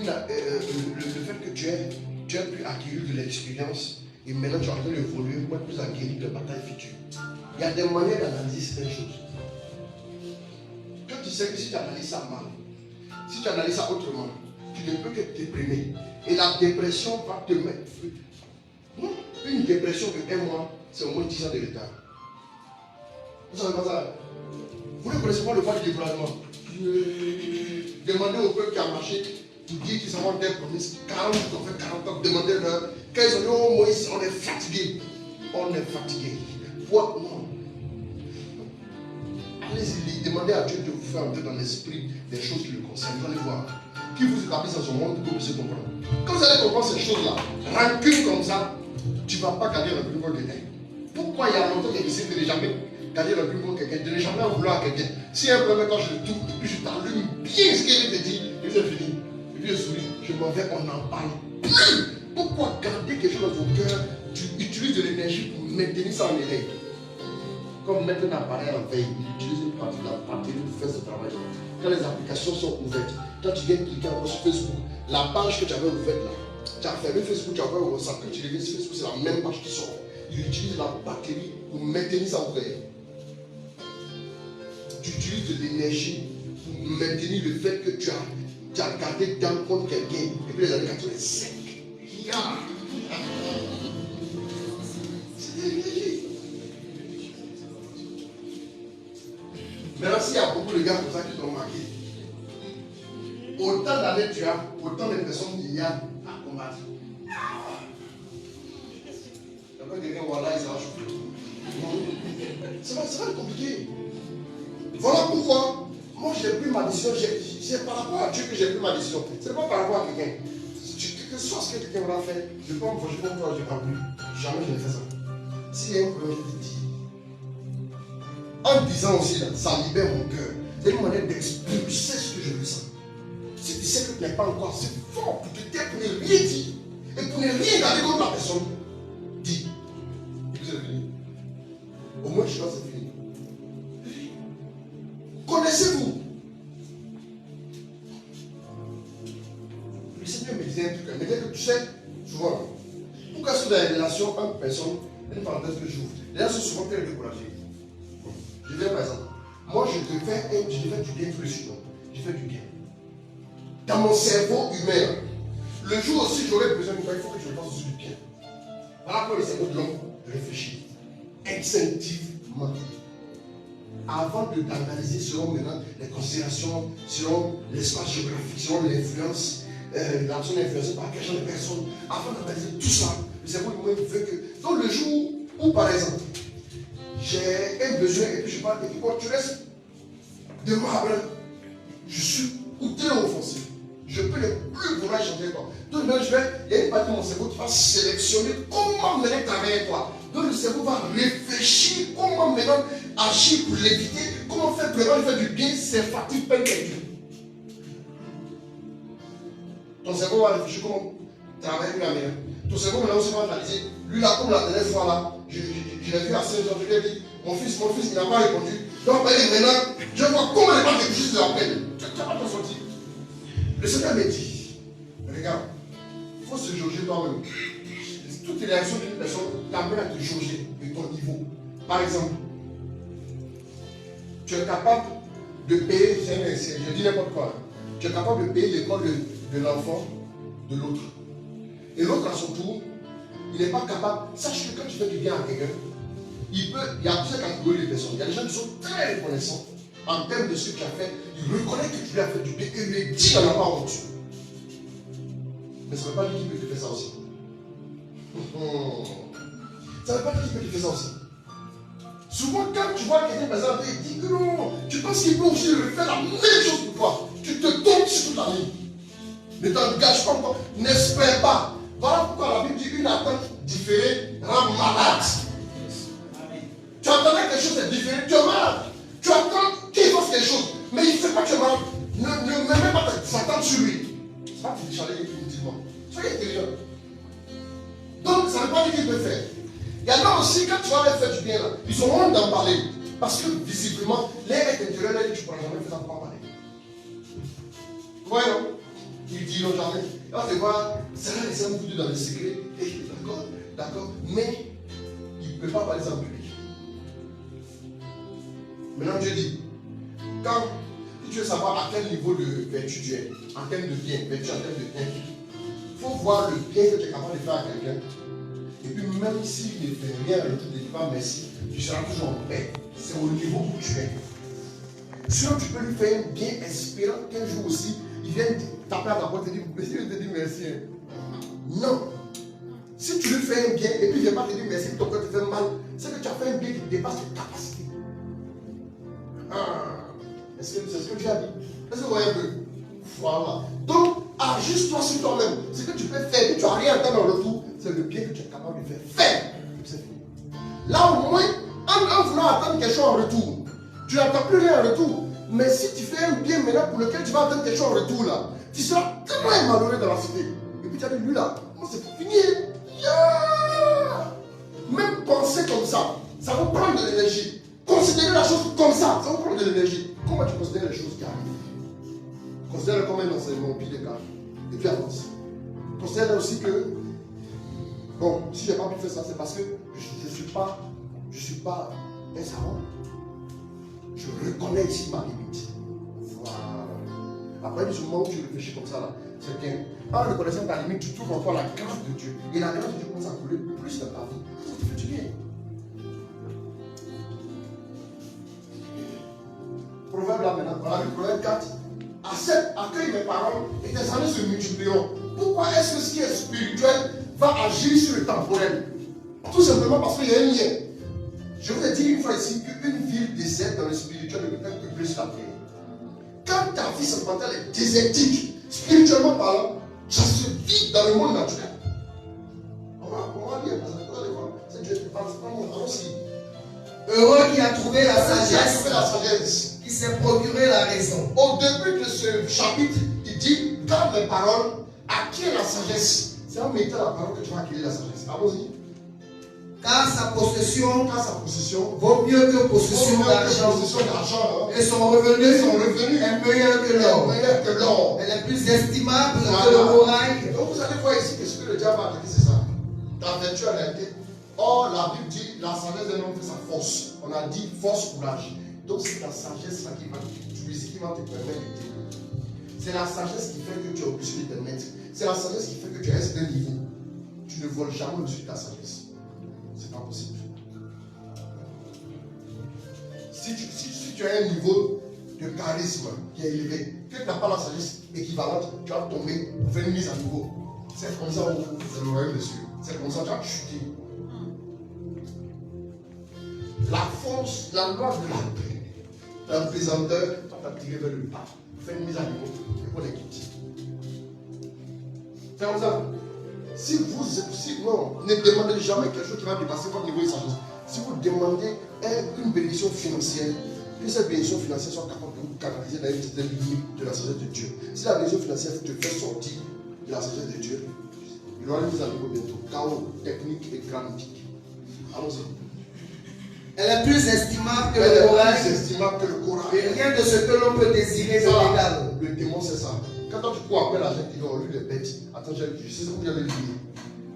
là? Le fait que tu as pu acquérir de l'expérience et maintenant tu es en train d'évoluer pour être plus aguerri de bataille future. Il y a des manières d'analyser certaines choses. Quand tu sais que si tu analyses ça mal, si tu analyses ça autrement, tu ne peux que te déprimer. Et la dépression va te mettre. Non, une dépression de 1 mois, c'est au moins 10 ans de retard. Vous savez pas ça? Vous ne connaissez pas le poids du découragement. Demandez au peuple qui a marché pour dire qu'ils ont des promesses. 40 jours, on fait 40 ans, demandez-leur. Quand ils ont dit, oh Moïse, on est fatigué. On est fatigué. Quoi? Non. Allez-y, demandez à Dieu de vous faire entrer dans l'esprit des choses qui le concernent. Vous allez voir. Qui vous établisse dans son monde pour que vous puissiez comprendre. Quand vous allez comprendre ces choses-là, rancune comme ça, tu ne vas pas garder la plus bonne quelqu'un. Pourquoi il y a longtemps qu'il essaie de ne jamais garder la plus bonne quelqu'un, de ne jamais en vouloir à quelqu'un? Si un problème, quand je le touche, puis je t'allume bien ce qu'il te dit, et puis c'est fini. Et puis je souris, je m'en vais, on n'en parle plus. Pourquoi garder quelque chose dans ton cœur? Tu utilises de l'énergie pour maintenir ça en éveil. Comme mettre un appareil en veille, il utilise une partie de la batterie pour faire ce travail. Quand les applications sont ouvertes, quand tu viens cliquer encore sur Facebook, la page que tu avais ouverte là, tu as fermé Facebook, tu as ouvert WhatsApp, quand tu reviens sur Facebook, c'est la même page qui sort. Il utilise la batterie pour maintenir ça ouvert. Tu utilises de l'énergie pour maintenir le fait que tu as gardé dans contre quelqu'un depuis les années 85. Yeah. C'est de l'énergie. Maintenant, s'il y a beaucoup de gars comme ça qui t'ont marqué, autant d'années tu as, autant de personnes qu'il y a à combattre. Après quelqu'un, voilà, il s'arrache. Ça va être compliqué. Voilà pourquoi, moi j'ai pris ma décision, c'est par rapport à Dieu que j'ai pris ma décision. Ce n'est pas par rapport à quelqu'un. Que ce soit ce que quelqu'un va faire, je ne peux pas me fâcher contre toi, je n'ai pas voulu. Jamais je ne fais ça. S'il y a un problème, je te dis. En disant aussi, là, ça libère mon cœur. C'est une manière d'expulser ce que je ressens. Si tu sais que tu n'es pas encore assez fort pour te taire, pour ne rien dire, et pour ne rien garder contre la personne, dis. Et puis c'est fini. Au moins, je sais pas, c'est fini. Connaissez-vous? Le Seigneur me disait un truc, il me disait que tu sais, souvent, pourquoi est-ce que dans les relations entre personnes, une parenthèse que j'ouvre, les gens sont souvent très découragés. Je vais par exemple, moi je te fais du bien tous les jours. Je fais du bien. Dans mon cerveau humain, le jour aussi j'aurais besoin de toi, il faut que je pense sur du bien. Voilà pourquoi le cerveau de l'homme réfléchit instinctivement. Avant d'analyser selon maintenant les considérations, selon l'espace géographique, selon l'influence, la personne est influencée par quel genre de personne, afin d'analyser tout ça. Le cerveau humain veut que. Donc le jour où, par exemple, j'ai un besoin et puis je parle et puis quand tu restes de marbre, je suis très offensif. Je peux ne plus vouloir changer toi. Donc il y a une partie de mon cerveau qui va sélectionner comment mener travailler avec toi. Donc le cerveau va réfléchir comment maintenant agir pour l'éviter, comment faire vraiment faire du bien, c'est fatigue peine quelqu'un. Ton cerveau va réfléchir comment travailler avec la meilleure. Ton cerveau maintenant aussi va analyser. Lui là, comme la dernière fois là, je l'ai vu à 16 ans, je lui ai dit, mon fils, il n'a pas répondu. Donc maintenant, je vois comment il va réfléchir sur la peine. Tu n'as pas t'en sortir. Le Seigneur me dit, regarde, il faut se jauger toi-même. Toute réaction d'une personne t'amène à te jauger de ton niveau. Par exemple, tu es capable de payer, je dis n'importe quoi, tu es capable de payer l'école de l'enfant de l'autre. Et l'autre à son tour, il n'est pas capable. Sache que quand tu fais du bien à quelqu'un, il y a plusieurs catégories de personnes. Il y a des gens qui sont très reconnaissants en termes de ce que tu as fait. Il reconnaît que tu lui as fait du bien et lui dit qu'il n'en a pas honte. Mais ça ne veut pas dire qu'il peut te faire ça aussi. Ça ne veut pas dire qu'il peut te faire ça aussi. Souvent, quand tu vois quelqu'un, par exemple, il dit que non, tu penses qu'il peut aussi refaire la même chose pour toi. Tu te tombes sur toute la ligne. Ne t'engage pas encore. N'espère pas. Voilà pourquoi la Bible dit une attente différée rend malade. Tu attendais quelque chose de différent, tu es malade. Tu attends qu'il fasse quelque chose, mais il ne fait pas que tu es malade. Ne mets pas ta attente sur lui. C'est pas que tu décharger inutilement. Soyez intelligent. Donc, ça ne veut pas dire qu'il peut faire. Il y en a aussi, quand tu vas leur faire du bien, là, ils ont honte d'en parler. Parce que, visiblement, l'air intérieur, là, tu ne pourras jamais faire ça pour en parler. Voyons. Ils diront jamais. On va te voir, ça va laisser un bout dans le secret. D'accord, d'accord. Mais, il ne peut pas parler ça en public. Maintenant, Dieu dit, quand tu veux savoir à quel niveau de vertu tu es, en termes de bien, vertu en termes de bien, il faut voir le bien que tu es capable de faire à quelqu'un. Et puis, même s'il ne fait rien, le truc ne dit pas merci, tu seras toujours en paix. C'est au niveau où tu es. Sinon, tu peux lui faire un bien espérant qu'un jour aussi, il vient taper à ta porte et te dire merci. Non. Si tu lui fais un bien et puis il ne vient pas te dire merci, ton cœur te fait mal, c'est que tu as fait un bien qui dépasse tes capacités. Est-ce que c'est ce que tu as dit? Est-ce que vous voyez un peu? Voilà. Donc, ajuste-toi sur toi-même. Ce que tu peux faire, que tu n'as rien à attendre en retour, c'est le bien que tu es capable de faire. Fais! C'est fini. Là, au moins, en voulant attendre quelque chose en retour, tu n'attends plus rien en retour. Mais si tu fais un bien maintenant pour lequel tu vas attendre quelque chose en retour, là, tu seras tellement malheureux dans la cité. Et puis tu as dit, lui là, moi c'est fini. Yeah! Même penser comme ça vous prend de l'énergie. Considérer la chose comme ça vous prend de l'énergie. Comment tu considères les choses qui arrivent? Considère comme un enseignement au pire des cas. Et puis avance. Considère aussi que, bon, si je n'ai pas pu faire ça, c'est parce que je ne suis pas un savant. Je reconnais ici ma limite. Voilà. Après, du moment où tu réfléchis comme ça, là, c'est bien. En reconnaissant ta limite, tu trouves en toi la grâce de Dieu. Et la grâce de Dieu commence à couler plus dans ta vie. Tu fais du bien. Proverbe là maintenant, voilà le proverbe 4. Accepte, accueille mes paroles et tes années se multiplieront. Pourquoi est-ce que ce qui est spirituel va agir sur le temporel? Tout simplement parce qu'il y a un lien. Je vous ai dit une fois ici qu'une ville déserte dans le spirituel ne peut pas peupler sur la terre. Quand ta vie sentimentale est désertique, spirituellement parlant, ça se vit dans le monde naturel. On va lire, vous allez voir. C'est Dieu qui parle, c'est pas moi. Allons-y. Heureux qui a trouvé la sagesse, la sagesse, qui s'est procuré la raison. Au début de ce chapitre, il dit, garde mes paroles, acquiert la sagesse. C'est en mettant la parole que tu vas acquérir la sagesse. Allons-y. Car sa possession vaut mieux que possession d'argent. Et son revenu est meilleur que l'or. Elle est plus estimable que le corail. Donc vous allez voir ici que ce que le diable a dit, c'est ça. Ta vertu a été. Or, la Bible dit la sagesse d'un homme fait sa force. On a dit force, courage. Donc c'est la sagesse là qui va t'utiliser, qui va te permettre de t'aider. C'est la sagesse qui fait que tu es obligé de te mettre. C'est la sagesse qui fait que tu restes d'un niveau. Tu ne voles jamais au-dessus de ta sagesse. C'est pas possible. Si tu as un niveau de charisme qui est élevé, que tu n'as pas la sagesse équivalente, tu vas tomber pour faire une mise à niveau. C'est comme ça où c'est le royaume de Dieu. C'est comme ça que tu vas chuter. La force, la loi de la paix. Un présenteur va t'attirer vers le bas. Fais une mise à niveau et pour les quitter. C'est comme ça. Non, ne demandez jamais quelque chose qui va dépasser votre niveau de sagesse. Si vous demandez une bénédiction financière, que cette bénédiction financière soit capable de vous canaliser dans une certaine limite de la sagesse de Dieu. Si la bénédiction financière te fait sortir de la sagesse de Dieu, il y aura une mise à niveau bientôt. Chaos technique et grammatique. Allons-y. Elle est plus estimable que le corail. Et rien de ce que l'on peut désirer de l'égal. Le démon, c'est ça. Quand tu cours après l'argent, tu dis, oh, lui, il est bête. Attends, je sais ce que vous avez dit.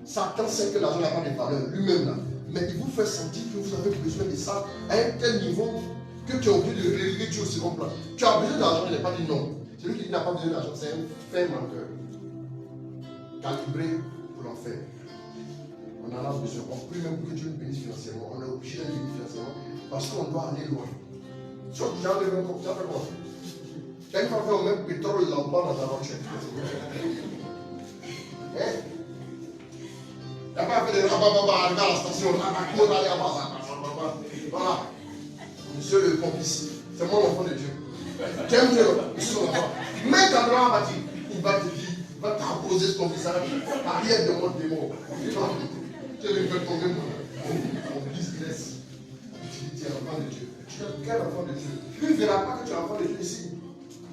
Satan sait que l'argent n'a pas de valeur, lui-même là. Mais il vous fait sentir que vous avez besoin de ça à un tel niveau que tu as oublié de reléguer Dieu au second plan. Tu as besoin d'argent, il n'est pas dit non. Celui qui n'a pas besoin d'argent, c'est un fin menteur. Calibré pour l'enfer. On en a besoin. On prie même pour que Dieu nous bénisse financièrement. On est obligé de bénir financièrement parce qu'on doit aller loin. Si on dit jamais même comme ça, fait quoi? Tu as une fois fait au même pétrole là-bas dans ta voiture. Hein? Il n'y a pas fait de rabababa à la station. Voilà. Monsieur le complice, c'est moi l'enfant de Dieu. Tu aimes Dieu, je suis son enfant. Mais ta droit à bâtir, il va te dire, il va t'imposer ce complice-là. Arrière de mon démon. Tu es venu faire tomber mon business. Tu dis, tu es l'enfant de Dieu. Tu es quel enfant de Dieu? Lui, il ne verra pas que tu es l'enfant de Dieu ici.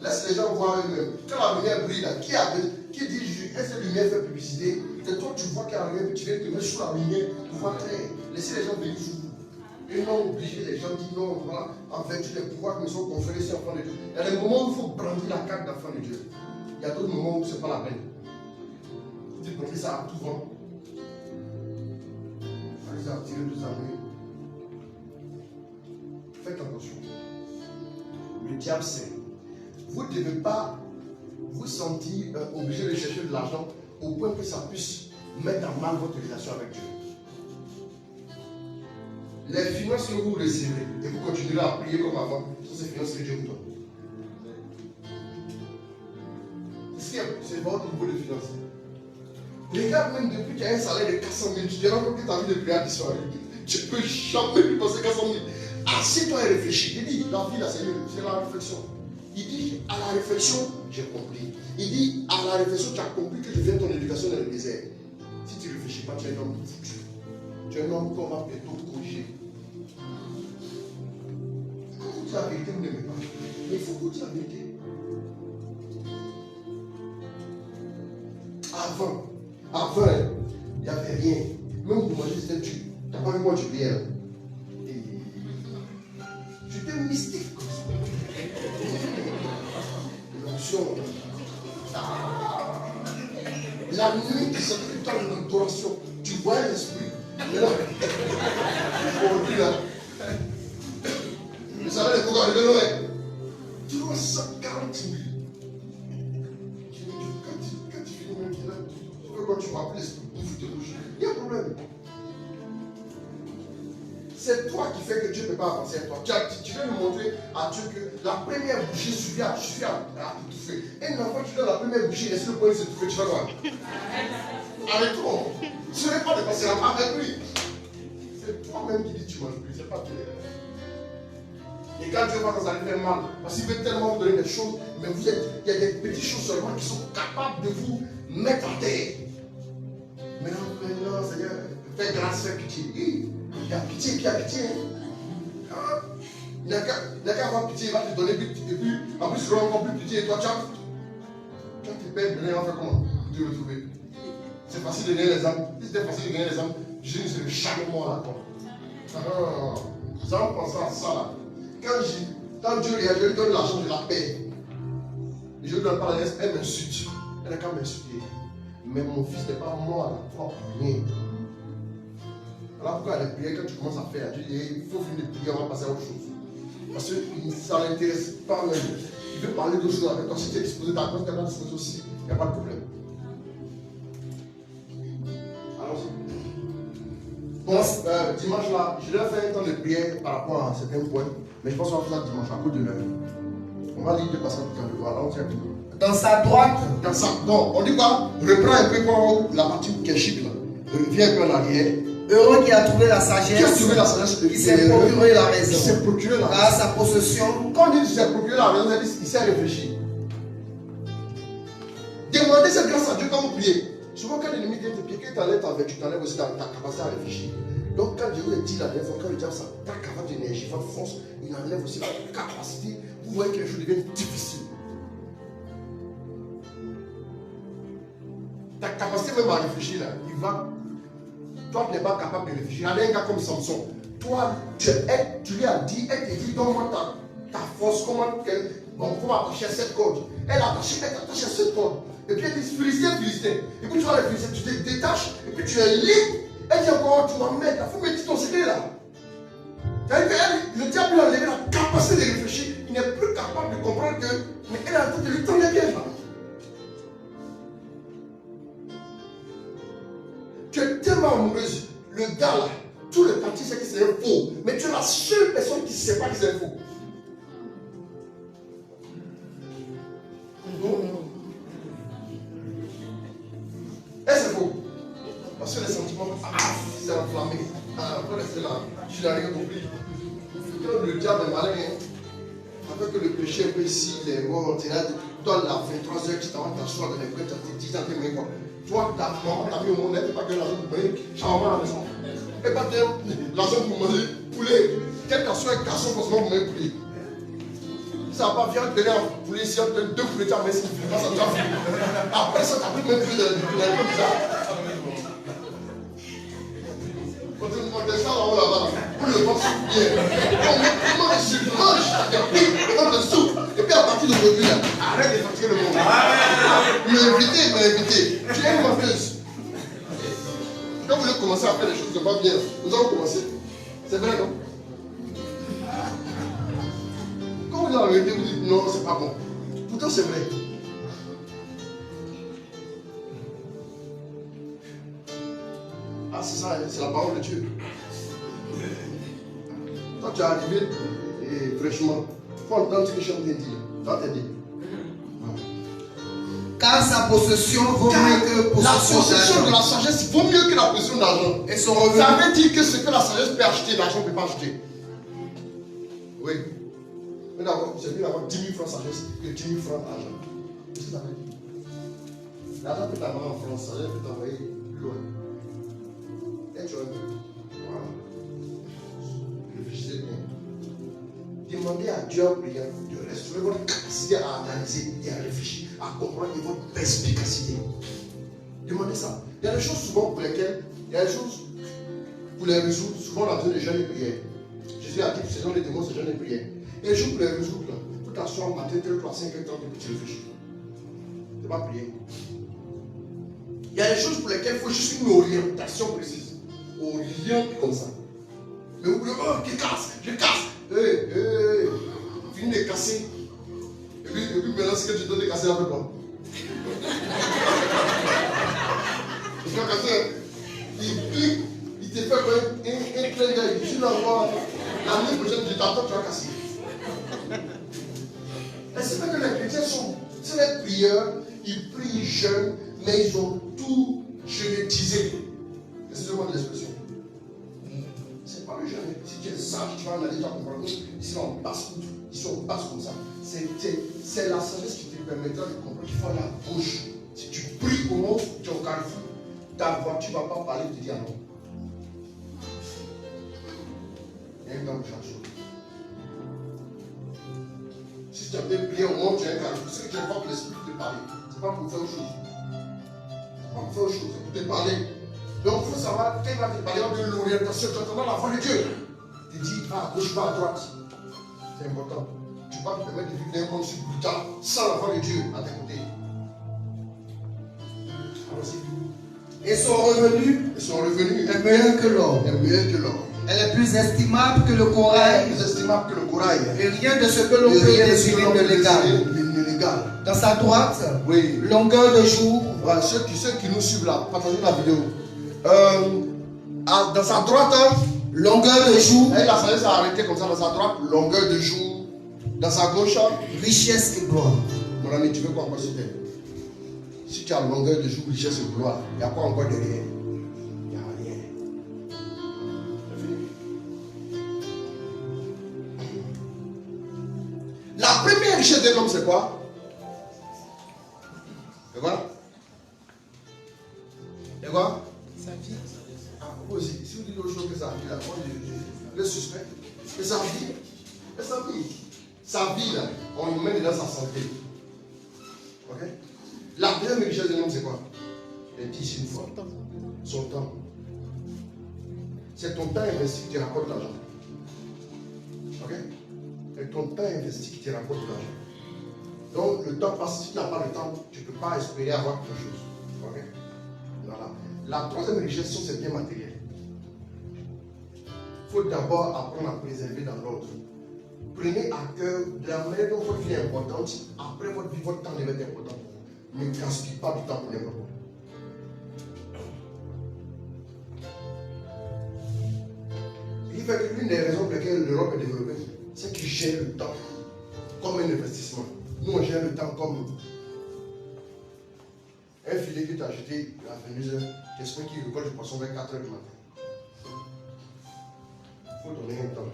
Laisse les gens voir eux-mêmes. Quand la lumière brille, là, qui dit, est-ce que la lumière fait publicité? C'est toi, tu vois qu'il y a la lumière, tu viens te mettre sous la lumière pour voir clair. Laissez les gens venir sous vous. Et non obliger les gens disent non, voilà, en vertu des pouvoirs qui me sont conférés sur l'enfant de Dieu. Il y a des moments où il faut brandir la carte d'enfant de Dieu. Il y a d'autres moments où ce n'est pas la peine. Tu brandir ça à tout vent. Allez attirer deux amis. Faites attention. Le diable sait. Vous ne devez pas vous sentir obligé de chercher de l'argent au point que ça puisse mettre en mal votre relation avec Dieu. Les finances que vous recevez et vous continuerez à prier comme avant, ce sont ces finances que Dieu vous donne. C'est votre niveau de finances. Regarde même depuis qu'il y a un salaire de 400 000, tu te rends compte que tu as envie de prier à l'histoire. Tu ne peux jamais lui passer 400 000. Assieds-toi et réfléchis. Il dit, la vie là, c'est la réflexion. Il dit, à la réflexion, j'ai compris. Il dit, à la réflexion, tu as compris que je viens de ton éducation dans le désert. Si tu ne réfléchis pas, tu es un homme foutu. Tu es un homme qu'on va bientôt corriger. Quand vous dites la vérité, vous n'aimez pas. Mais il faut vous dire la vérité. Avant, il n'y avait rien. Même pour manger, c'était tu. Tu n'as pas vu moi, tu viens. J'étais mystique comme ça. L'onction. La nuit, tu sentais tout le temps une adoration. Tu vois l'esprit. Mais là, aujourd'hui là, le salaire de Coca de Noël, 340 000. Quand tu finis même là, tu veux quoi, tu vas appeler l'esprit pour te bouger. Il y a un problème. C'est toi qui fais que Dieu ne peut pas avancer à toi. Tu veux lui montrer à Dieu que la première bougie suffit à étouffer. Un enfant qui donne la première bougie, laisse le point de s'étouffer, tu vas voir. Arrête-toi. Ce n'est pas de passer la main avec lui. C'est toi-même qui dis tu manges plus, c'est pas Dieu. Et quand Dieu va vous aller faire mal, parce qu'il veut tellement vous donner des choses, mais il y a des petites choses seulement qui sont capables de vous mettre à terre. Maintenant, Seigneur, fais grâce, fais pitié. Il y a pitié, puis il y a pitié. Hein? Il n'a qu'à avoir pitié, il va te donner pitié. Et puis, en plus, il aura encore plus pitié. Et toi, quand tu perds, il va faire comment pour te retrouver? C'est facile de gagner les âmes. Si c'était facile de gagner les âmes, Jésus ne serait jamais mort là. Nous allons penser à ça là. Quand Dieu lui donne l'argent de la paix, et je ne lui donne pas la laisse, elle m'insulte. Elle n'a qu'à m'insulter. Mais mon fils n'est pas mort à la croix pour rien. Voilà pourquoi les prières, quand tu commences à faire, tu dis, il faut finir de prier, on va passer à autre chose. Parce que ça ne l'intéresse pas même. Il veut parler d'autre chose avec toi. Si tu es disposé, ta cause, tu es disposé aussi. Il n'y a pas de problème. Bon, dimanche là, je dois faire un temps de prière par rapport à certains points, mais je pense qu'on va faire ça dimanche à cause de l'heure. On va lire deux passages tout à l'heure. Voilà, on tient tout. Dans sa droite. Dans sa... Non, on dit quoi? Reprends un peu quand la partie qui est chic là. Reviens un peu en arrière. Heureux qui a trouvé la sagesse. Qui a trouvé la sagesse? Qui s'est procuré la raison. Qui s'est procuré la raison. À sa possession. Quand on dit qu'il s'est procuré la raison, il s'est réfléchi. Demandez cette grâce à Dieu quand vous priez. Souvent, quand l'ennemi vient te piquer, quand tu enlèves ta vertu, tu enlèves aussi ta capacité à réfléchir. Donc, quand Dieu vous a dit la dernière fois, quand le diable s'attaque à votre énergie, votre force, il enlève aussi la capacité. Vous voyez que les choses deviennent difficiles. Ta capacité même à réfléchir, là, il va. Toi, tu n'es pas capable de réfléchir. Regardez un gars comme Samson. Toi, tu lui as dit, elle t'a dit, donne-moi ta force, comment attacher à cette corde. Elle attache à cette corde. Et puis elle dit, Philistin. Et puis tu vois les Philistins, tu te détaches, et puis tu es libre. Elle dit encore, tu vas mettre, il faut mettre ton secret là. C'est-à-dire que le diable lui a enlevé la capacité de réfléchir. Il n'est plus capable de comprendre que, mais elle a en train de lui tendre les pièges là. Tu es tellement amoureuse, le gars là, tout le parti sait que c'est un faux, mais tu es la seule personne qui ne sait pas que c'est un faux. Et c'est faux. Parce que les sentiments, c'est enflammé. Après rester là, tu n'as rien compris. Le diable est malin, avec le péché un peu ici, les morts, tu es là, dans la 23h, tu t'en vas t'asseoir dans les bras, tu te dis, t'es moins quoi. Toi, ta maman t'a mis au monde, elle pas que l'argent pour manger, charbon à la maison. Et pas l'argent pour manger poulet. Quel qu'en soit un garçon, forcément pour manger poulet. Ça va pas, viens te donner un poulet, si on te donne deux poulets, tu as mis, ça te va finir. Après ça, tu n'as plus même plus de ça. Quand on descend là-haut, on le pense bien. On mange, on le soupe. Et puis à partir d'aujourd'hui, arrête de fatiguer le monde. Il m'a invité. Tu es une menteuse. Quand vous voulez commencer à faire les choses qui ne vont pas bien, nous allons commencer. C'est vrai, non? Quand vous arrêtez, vous dites non, c'est pas bon. Pourtant, c'est vrai. Ah, c'est ça, c'est la parole de Dieu. Quand tu es arrivé, et fraîchement, il faut entendre ce que je t'ai dit. Ça t'es dit. Car sa possession vaut mieux que la possession possession de d'argent. la sagesse vaut mieux que la possession d'argent. Et son revenu. Ça veut dire que ce que la sagesse peut acheter, l'argent ne peut pas acheter. Oui. Mais d'abord, c'est mieux d'avoir 10 000 francs sagesse que 10 000 francs d'argent. Qu'est-ce que ça veut dire? L'argent peut t'amener en France, ça peut t'envoyer plus loin. Et tu vois un peu. Voilà. Réfléchissez bien. Demandez à Dieu en priant de restaurer votre capacité à analyser et à réfléchir, à comprendre et votre perspicacité. Demandez ça. Il y a des choses souvent pour lesquelles, il y a des choses pour les résoudre, souvent on a besoin de jeûne et prière. Jésus a dit que saison les démons, c'est jeûne et prière. Il y a des choses pour les résoudre, là. Il faut t'asseoir matin, 3, 5, 30 et puis tu réfléchis. C'est pas prier. Il y a des choses pour lesquelles il faut juste une orientation précise. Orient comme ça. Mais vous voulez, oh, je casse. Fini de casser. Et puis maintenant, ce que tu dois te casser avec moi. Tu vas casser. Il clique, il te fait un clin d'œil. Tu l'envoies. L'année prochaine, tu t'attends, tu vas casser. Et c'est vrai que les chrétiens sont très prieurs, ils prient, ils jeûnent, mais ils ont tout jeûnétisé. Excusez-moi de l'expression. C'est pas le jeûne. Si tu es sage, tu vas analyser, tu vas comprendre. Ici, on passe comme ça. C'est la sagesse qui te permettra de comprendre qu'il faut aller à gauche. Si tu pries au moment où tu es au carrefour, ta voiture ne va pas parler, te dire non. Il y a un gars de chaque chose. Si tu as bien prié au moment où tu es au carrefour, c'est que tu n'as pas l'esprit pour te parler. Ce n'est pas pour faire autre chose. C'est pas pour faire autre chose, c'est pour te parler. Donc il faut savoir quelle va te parler de l'orientation. Tu entends la voix de Dieu. Tu dis à gauche, pas à droite. C'est important. Tu ne peux pas te permettre de vivre un monde sur plus tard sans la voix de Dieu à tes côtés. Et son revenu est meilleur que l'or. Elle est plus estimable que le corail. Et rien de ce que l'on peut désirer de légal. Dans sa droite, oui. Longueur de jour. Voilà, ceux qui nous suivent là, partagez la vidéo. Dans sa droite, longueur de jour. La sagesse a arrêté comme ça dans sa droite, longueur de jour. Dans sa gauche, richesse et gloire. mon ami, tu veux quoi encore sur terre? Si tu as longueur de jour, richesse et gloire, il y a quoi encore derrière? Il n'y a rien. C'est fini. La première richesse d'un homme, c'est quoi? C'est quoi? C'est quoi? Sa vie. Ah, vous aussi, si vous dites autre chose que sa vie, là, moi, le suspect, c'est sa vie. C'est sa vie. Sa vie, là, on lui met dans sa santé. Ok? La deuxième richesse d'un homme, c'est quoi? Il dit ici une fois. Son temps. C'est ton temps investi qui te rapporte l'argent. Ok? C'est ton temps investi qui te rapporte l'argent. Donc, le temps passe. Si tu n'as pas le temps, tu ne peux pas espérer avoir quelque chose. Ok? Voilà. La troisième richesse, c'est bien matériel. Il faut d'abord apprendre à préserver dans l'ordre. Prenez à cœur de la manière dont votre vie est importante. Après votre vie, votre temps devait être important pour vous. Ne gaspillez pas du temps pour n'importe quoi. Il fait que l'une des raisons pour lesquelles l'Europe est développée, c'est qu'ils gèrent le temps comme un investissement. Nous, on gère le temps comme un filet que tu as acheté à 22h. J'espère qu'il récolte le poisson vers 4h du matin. Il faut donner un temps.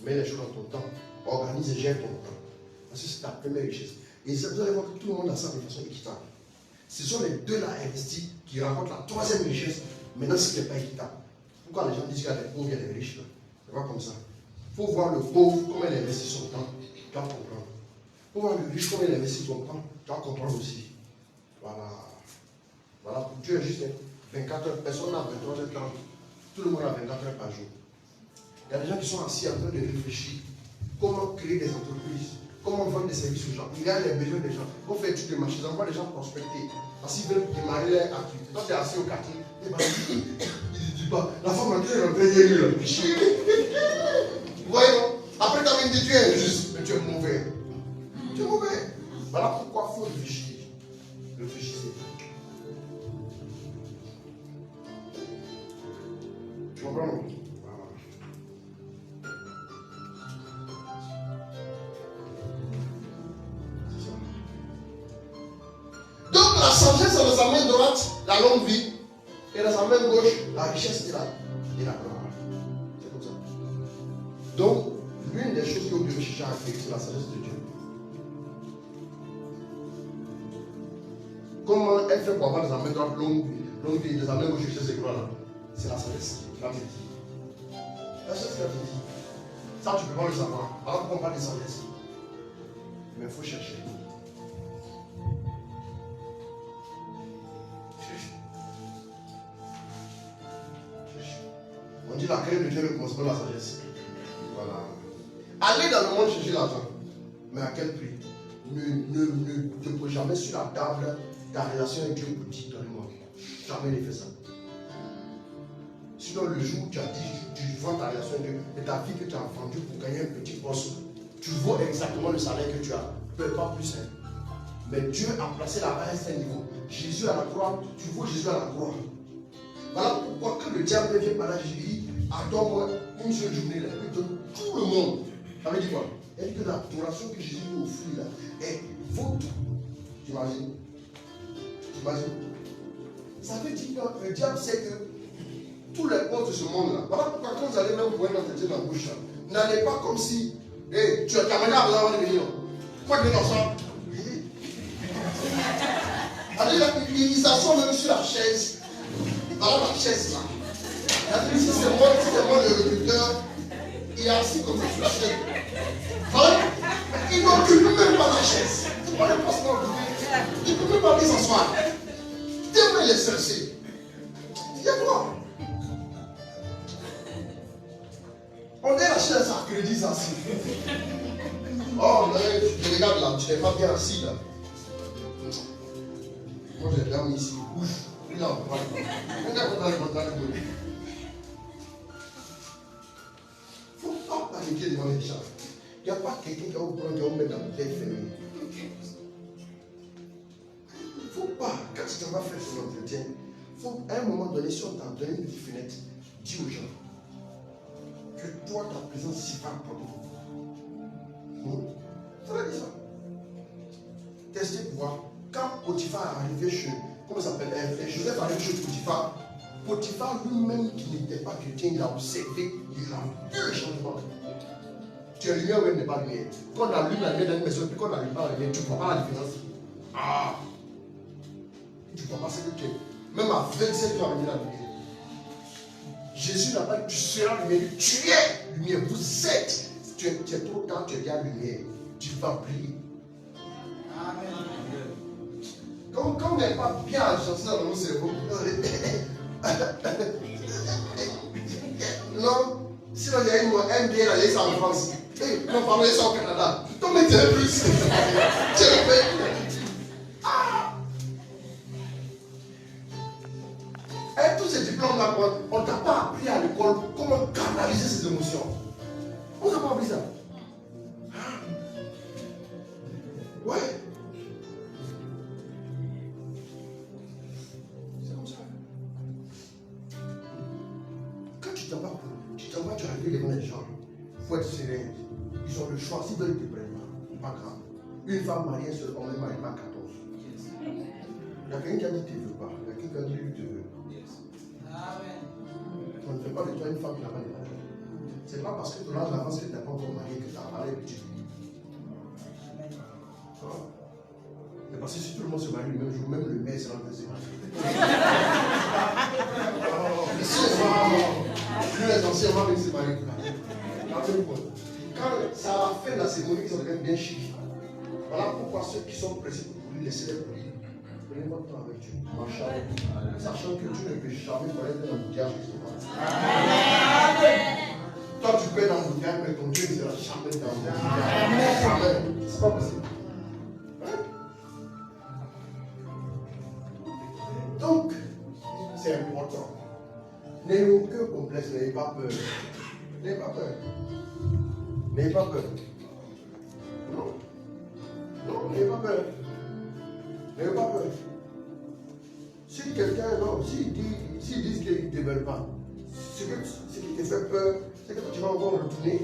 Mets les choses dans ton temps. Organise et gère ton temps. Parce que c'est ta première richesse. Et vous allez voir que tout le monde a ça de façon équitable. Ce sont les deux là investis qui rapportent la troisième richesse. Maintenant, ce qui n'est pas équitable. Pourquoi les gens disent qu'il y a des pauvres et des riches là? C'est pas comme ça. Il faut voir le pauvre, comment il investit son temps. Tu vas comprendre. Il faut voir le riche, comment il investit son temps. Tu vas comprendre aussi. Voilà. Voilà, pour Dieu, juste 24 heures. Personne n'a 23 heures 30. Tout le monde a 24 heures par jour. Il y a des gens qui sont assis en train de réfléchir. Comment créer des entreprises? Comment vendre des services aux gens? Il y a les besoins des gens. Pour faire études de marché, ils envoient les gens prospecter. Parce qu'ils veulent démarrer leur activité. Toi, tu es assis au quartier. Il ne dit pas. La femme a dit, elle a payé lui. Vous voyez, non? Après, tu as même dit, tu es injuste. Mais tu es mauvais. Tu es mauvais. Voilà pourquoi il faut réfléchir. Réfléchissez. Tu comprends? Voilà. C'est ça. Donc la sagesse est dans sa main droite, la longue vie, et dans sa main gauche, la richesse et la gloire. C'est comme ça. Donc, l'une des choses que vous devez chercher à acquérir, c'est la sagesse de Dieu. Comment elle fait pour avoir dans sa main droite longue vie, dans sa main gauche richesse et gloire? C'est la sagesse qui va te dire. La sagesse qui va te dire. Ça, tu ne peux pas le savoir. Alors qu'on parle de sagesse. Mais il faut chercher. On dit la crainte de Dieu ne commence pas la sagesse. Voilà. Allez dans le monde chercher l'argent. Mais à quel prix? Ne te pose jamais sur la table ta relation avec Dieu pour dire donne-moi. Jamais ne fais ça. Sinon, le jour où tu as dit, tu vends ta relation avec Dieu et ta vie que tu as vendue pour gagner un petit poste, tu vaux exactement le salaire que tu as. Peu pas plus. Hein. Mais Dieu a placé la base à un certain niveau. Jésus à la croix, tu vaux Jésus à la croix. Voilà pourquoi que le diable vient par là, Jésus dit, attends-moi une seule journée, là, il donne tout le monde. Ça veut dire quoi? Elle dit que l'adoration que Jésus nous offre là, est votre. T'imagines? Ça veut dire que le diable sait que tous les postes de ce monde-là, voilà pourquoi quand vous allez même pour un entretien dans la bouche, n'allez pas comme si, hey, tu as ta manière à vous avoir venir. Quoi que dans ça? Il s'assoit même sur la chaise. Voilà la chaise là. Si c'est moi le recruteur, il est assis comme ça sur la chaise. Voilà. Il n'occupe même pas la chaise. Il ne peut même pas aller s'asseoir. Tellement il est stressé. Viens-moi. On est la chaise à crédit assis. Oh, mais tu regardes là, tu n'es pas bien assis là. Moi j'ai bien mis ici. Bouge. Non, voilà. Regarde dans le montagne. Il ne faut pas paniquer devant les gens. Il n'y a pas quelqu'un qui va vous prendre, qui va vous mettre dans le tête fermé. Il ne faut pas, quand tu vas faire ton entretien, il faut à un moment donné, si on t'a donné une petite fenêtre, dis aux gens que toi, ta présence ici va prendre. Ça veut dire ça. Testez pour voir. Quand Potiphar est arrivé chez, comment ça s'appelle, Joseph est arrivé chez Potiphar, Potiphar lui-même qui n'était pas chrétien, il a observé, il a vu le changement. Tu es lumière ou elle n'est pas lumière. Quand on allume la lumière dans une maison, puis quand on n'allume pas la lumière, tu ne vois pas la différence. Ah! Tu ne vois pas ce que tu es. Même à 27 ans, allumer la lumière. Jésus n'a pas dit tu seras lumière, tu es lumière, vous êtes. Tu es trop tard, tu es déjà lumière. Tu vas briller. Amen. Quand on n'est pas bien agencé dans nos cerveaux, non, sinon il y a une MBA, elle est en France. Non, pardon, elle est au Canada. Ton mec, c'est plus. Tu es le mec. Et tous ces diplômes-là, on ne t'a pas appris à l'école comment canaliser ses émotions. On ne t'a pas appris ça. Ouais. C'est comme ça. Quand tu t'en vas, tu arrives devant les gens. Il faut être serein. Ils ont le choix. S'ils veulent te prendre, pas grave. Une femme mariée seule, on ne marie pas 14. Il y a quelqu'un qui a dit tu ne veux pas. Il y a quelqu'un qui a dit tu veux. On ne fait pas de toi une femme qui n'a pas de mariage. Ce n'est pas parce que ton âge avance que tu n'as pas encore marié que tu as marié et que tu vis. Mais parce que si tout le monde se marie le même jour, même le maire sera en train de se marier. Plus les anciens vont venir se marier. Quand ça a fait la cérémonie, ça devient bien chic. Voilà pourquoi ceux qui sont pressés pour lui, laissez-les pour lui. Prenez votre temps avec Dieu. Marchez avec lui. Sachant que tu ne peux jamais connaître un embouteillage qui se passe. Toi, tu peux être dans l'embouteillage, mais ton Dieu ne sera jamais dans l'embouteillage. Amen. C'est pas possible. Hein? Donc, c'est important. N'ayez aucun complexe, n'ayez pas peur. N'ayez pas peur. N'ayez pas peur. Non. Non, n'ayez pas peur. N'ayez pas peur. Si quelqu'un, non, s'ils disent qu'ils ne te veulent pas, ce qui te fait peur, c'est que tu vas encore retourner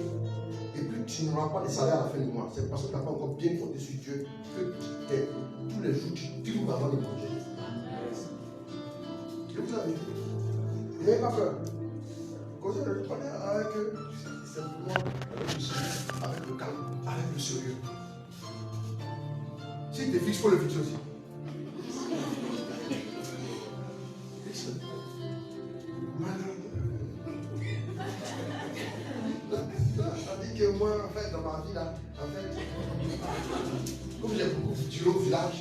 et puis tu n'auras pas de salaire à la fin du mois. C'est parce que tu n'as pas encore bien compté sur Dieu que tous les jours tu trouves avant de manger. Je vous l'avais dit. N'ayez pas peur. Causez le problème avec eux, simplement avec le sérieux, avec le calme, avec le sérieux. Si tu te fixes, il faut le fixer aussi. Tandis que moi, en fait, dans ma vie, là, en fait, comme j'ai beaucoup tiré au village,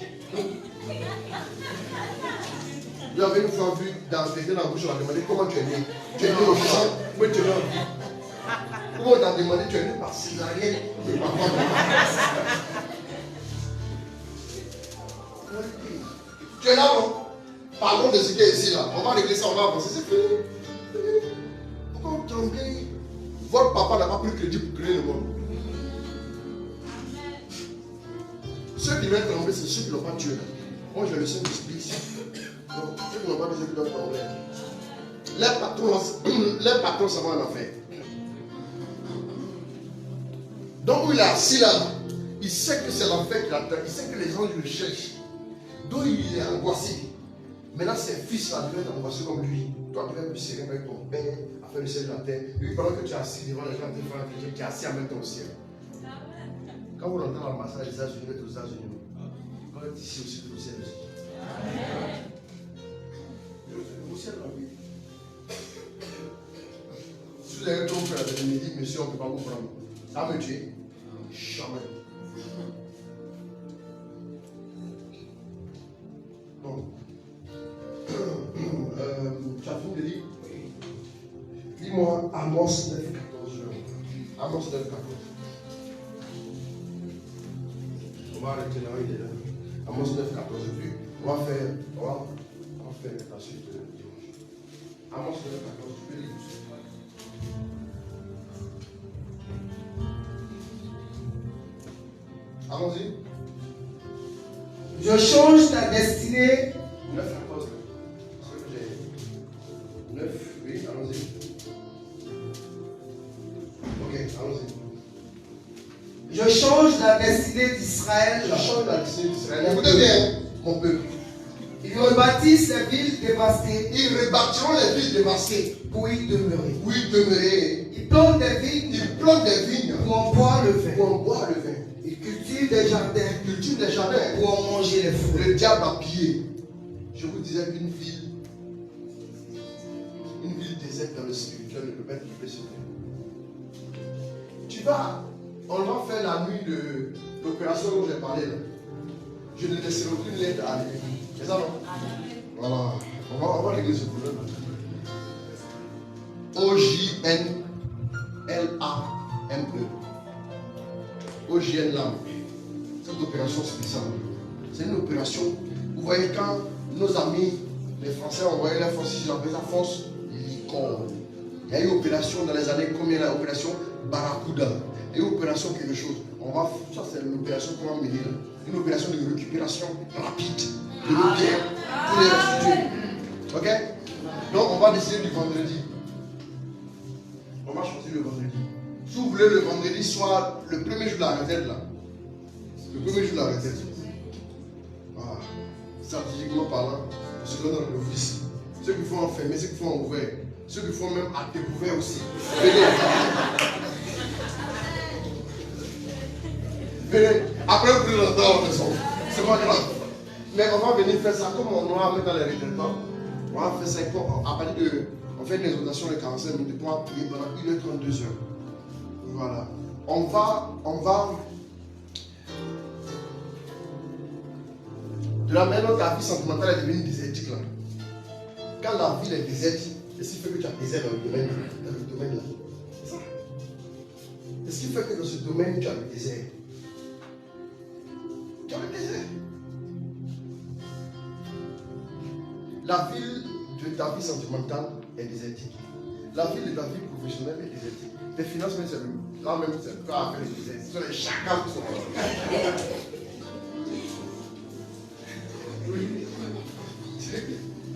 j'avais une fois vu dans la bouche, on m'a demandé comment tu es né. Tu es né au champ, où tu es né en vie. Comment on t'a demandé, tu es né par césarienne et par quoi? Tu es là, non? Parlons de ce qui est ici, là. On va régler ça, on va avancer, c'est fini. Pourquoi vous tremblez? Votre papa n'a pas pris crédit pour créer le monde. Ceux qui veulent trembler, c'est ceux qui n'ont pas Dieu. Moi, j'ai le Saint-Esprit ici. Donc, ceux qui n'ont pas Dieu, qui doivent trembler. Les patrons, ça va en enfer. Donc, où il est assis là, il sait que c'est l'enfer qui l'attend. Il sait que les gens le cherchent. Donc, il est angoissé. Maintenant, ses fils là devaient être angoissés comme lui. Toi, tu vas plus serrer avec ton père, à faire le ciel de la terre. Lui, pendant que tu es assis devant les gens, tu es assis en même temps au ciel. Quand vous l'entendez dans le massage des États-Unis, vous êtes aux États-Unis. Quand vous êtes ici aussi, vous êtes au ciel aussi. Au ciel, là, oui. Si vous avez trop peur de me dire, monsieur, on ne peut pas vous prendre. Ça va me tuer. Jamais. Bon. Tu as fini de lire? Dis-moi Amos 9, 14. Amos 9, 14. On va arrêter là, il est là. Amos 9, 14. Puis on va faire la suite de dimanche. Amos 9, 14. Tu peux lire tout ça. Allons-y. Je change ta destinée. 9, 14. 9, oui, allons-y. Ok, allons-y. Je change la destinée d'Israël. Je change la destinée d'Israël. Écoutez bien, mon peuple. Ils rebâtissent les villes dévastées. Ils rebâtiront les villes dévastées. Pour y demeurer. Pour y demeurer. Ils plantent des vignes. Ils plantent des vignes. Pour en boire le vin. Pour en boire le vin. Ils cultivent des jardins. Ils cultivent des jardins. Pour en manger les fruits. Le diable a pillé. Je vous disais qu'une ville déserte dans le spirituel ne peut pas être impressionnée. On va faire la nuit de l'opération dont j'ai parlé là. Je ne laisserai aucune lettre à l'ennemi. C'est ça, non? Voilà. On va régler ce problème. OJNLAME. OJNLAME. Cette opération spéciale. C'est une opération. Vous voyez, quand nos amis, les Français, envoyaient la force, ils appelaient la force licorne. Il y a eu une opération dans les années, combien la opération Barracuda. Il y a eu une opération quelque chose. Ça, c'est une opération qu'on va mener là. Une opération de récupération rapide de nos biens pour les restituer. Ok? Donc, on va décider du vendredi. On va choisir le vendredi. Si vous voulez, le vendredi soit le premier jour de la retraite là. Le premier jour de la retraite. Voilà. Stratégiquement parlant, c'est dans le vice. Ceux qui font enfermer, ceux qui font ouvert, ceux qui font même à découvert aussi. Venez. Après, vous pouvez rentrer en maison. C'est pas grave. Mais on va venir faire ça comme on va mettre dans les retraitants. On va faire ça à partir de. On fait une exhortation de 45 minutes pour prier pendant 1h32. Voilà. On va. De la manière dont ta vie sentimentale est devenue désertique là. Quand la ville est désertique, qu'est-ce qui fait que tu as désert dans le domaine là? C'est ça. Qu'est-ce qui fait que dans ce domaine tu as le désert? Tu as le désert. La ville de ta vie sentimentale est désertique. La ville de ta vie professionnelle est désertique. Tes finances, même c'est là même c'est pas avec les déserts. Ce sont les chacals qui sont là.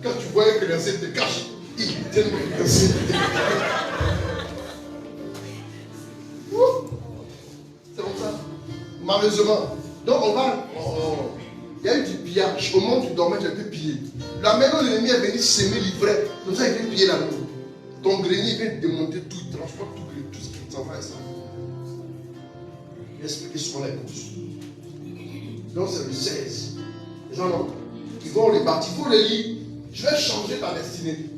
Quand tu vois que les te cache, ils tiennent le créancier. C'est comme ça. Malheureusement. Donc on va. Il y a eu du pillage. Au moment où tu dormais, tu as pu piller. La maison de l'ennemi est venue semer l'ivraie. Comme ça, il vient piller la maison. Ton grenier vient démonter tout, il transporte tout ce qui s'en va et ça. L'esprit qui sont les courses. Donc c'est le 16. Les gens non. Ils vont les bâtir. Il faut les lire. Je vais changer ta destinée.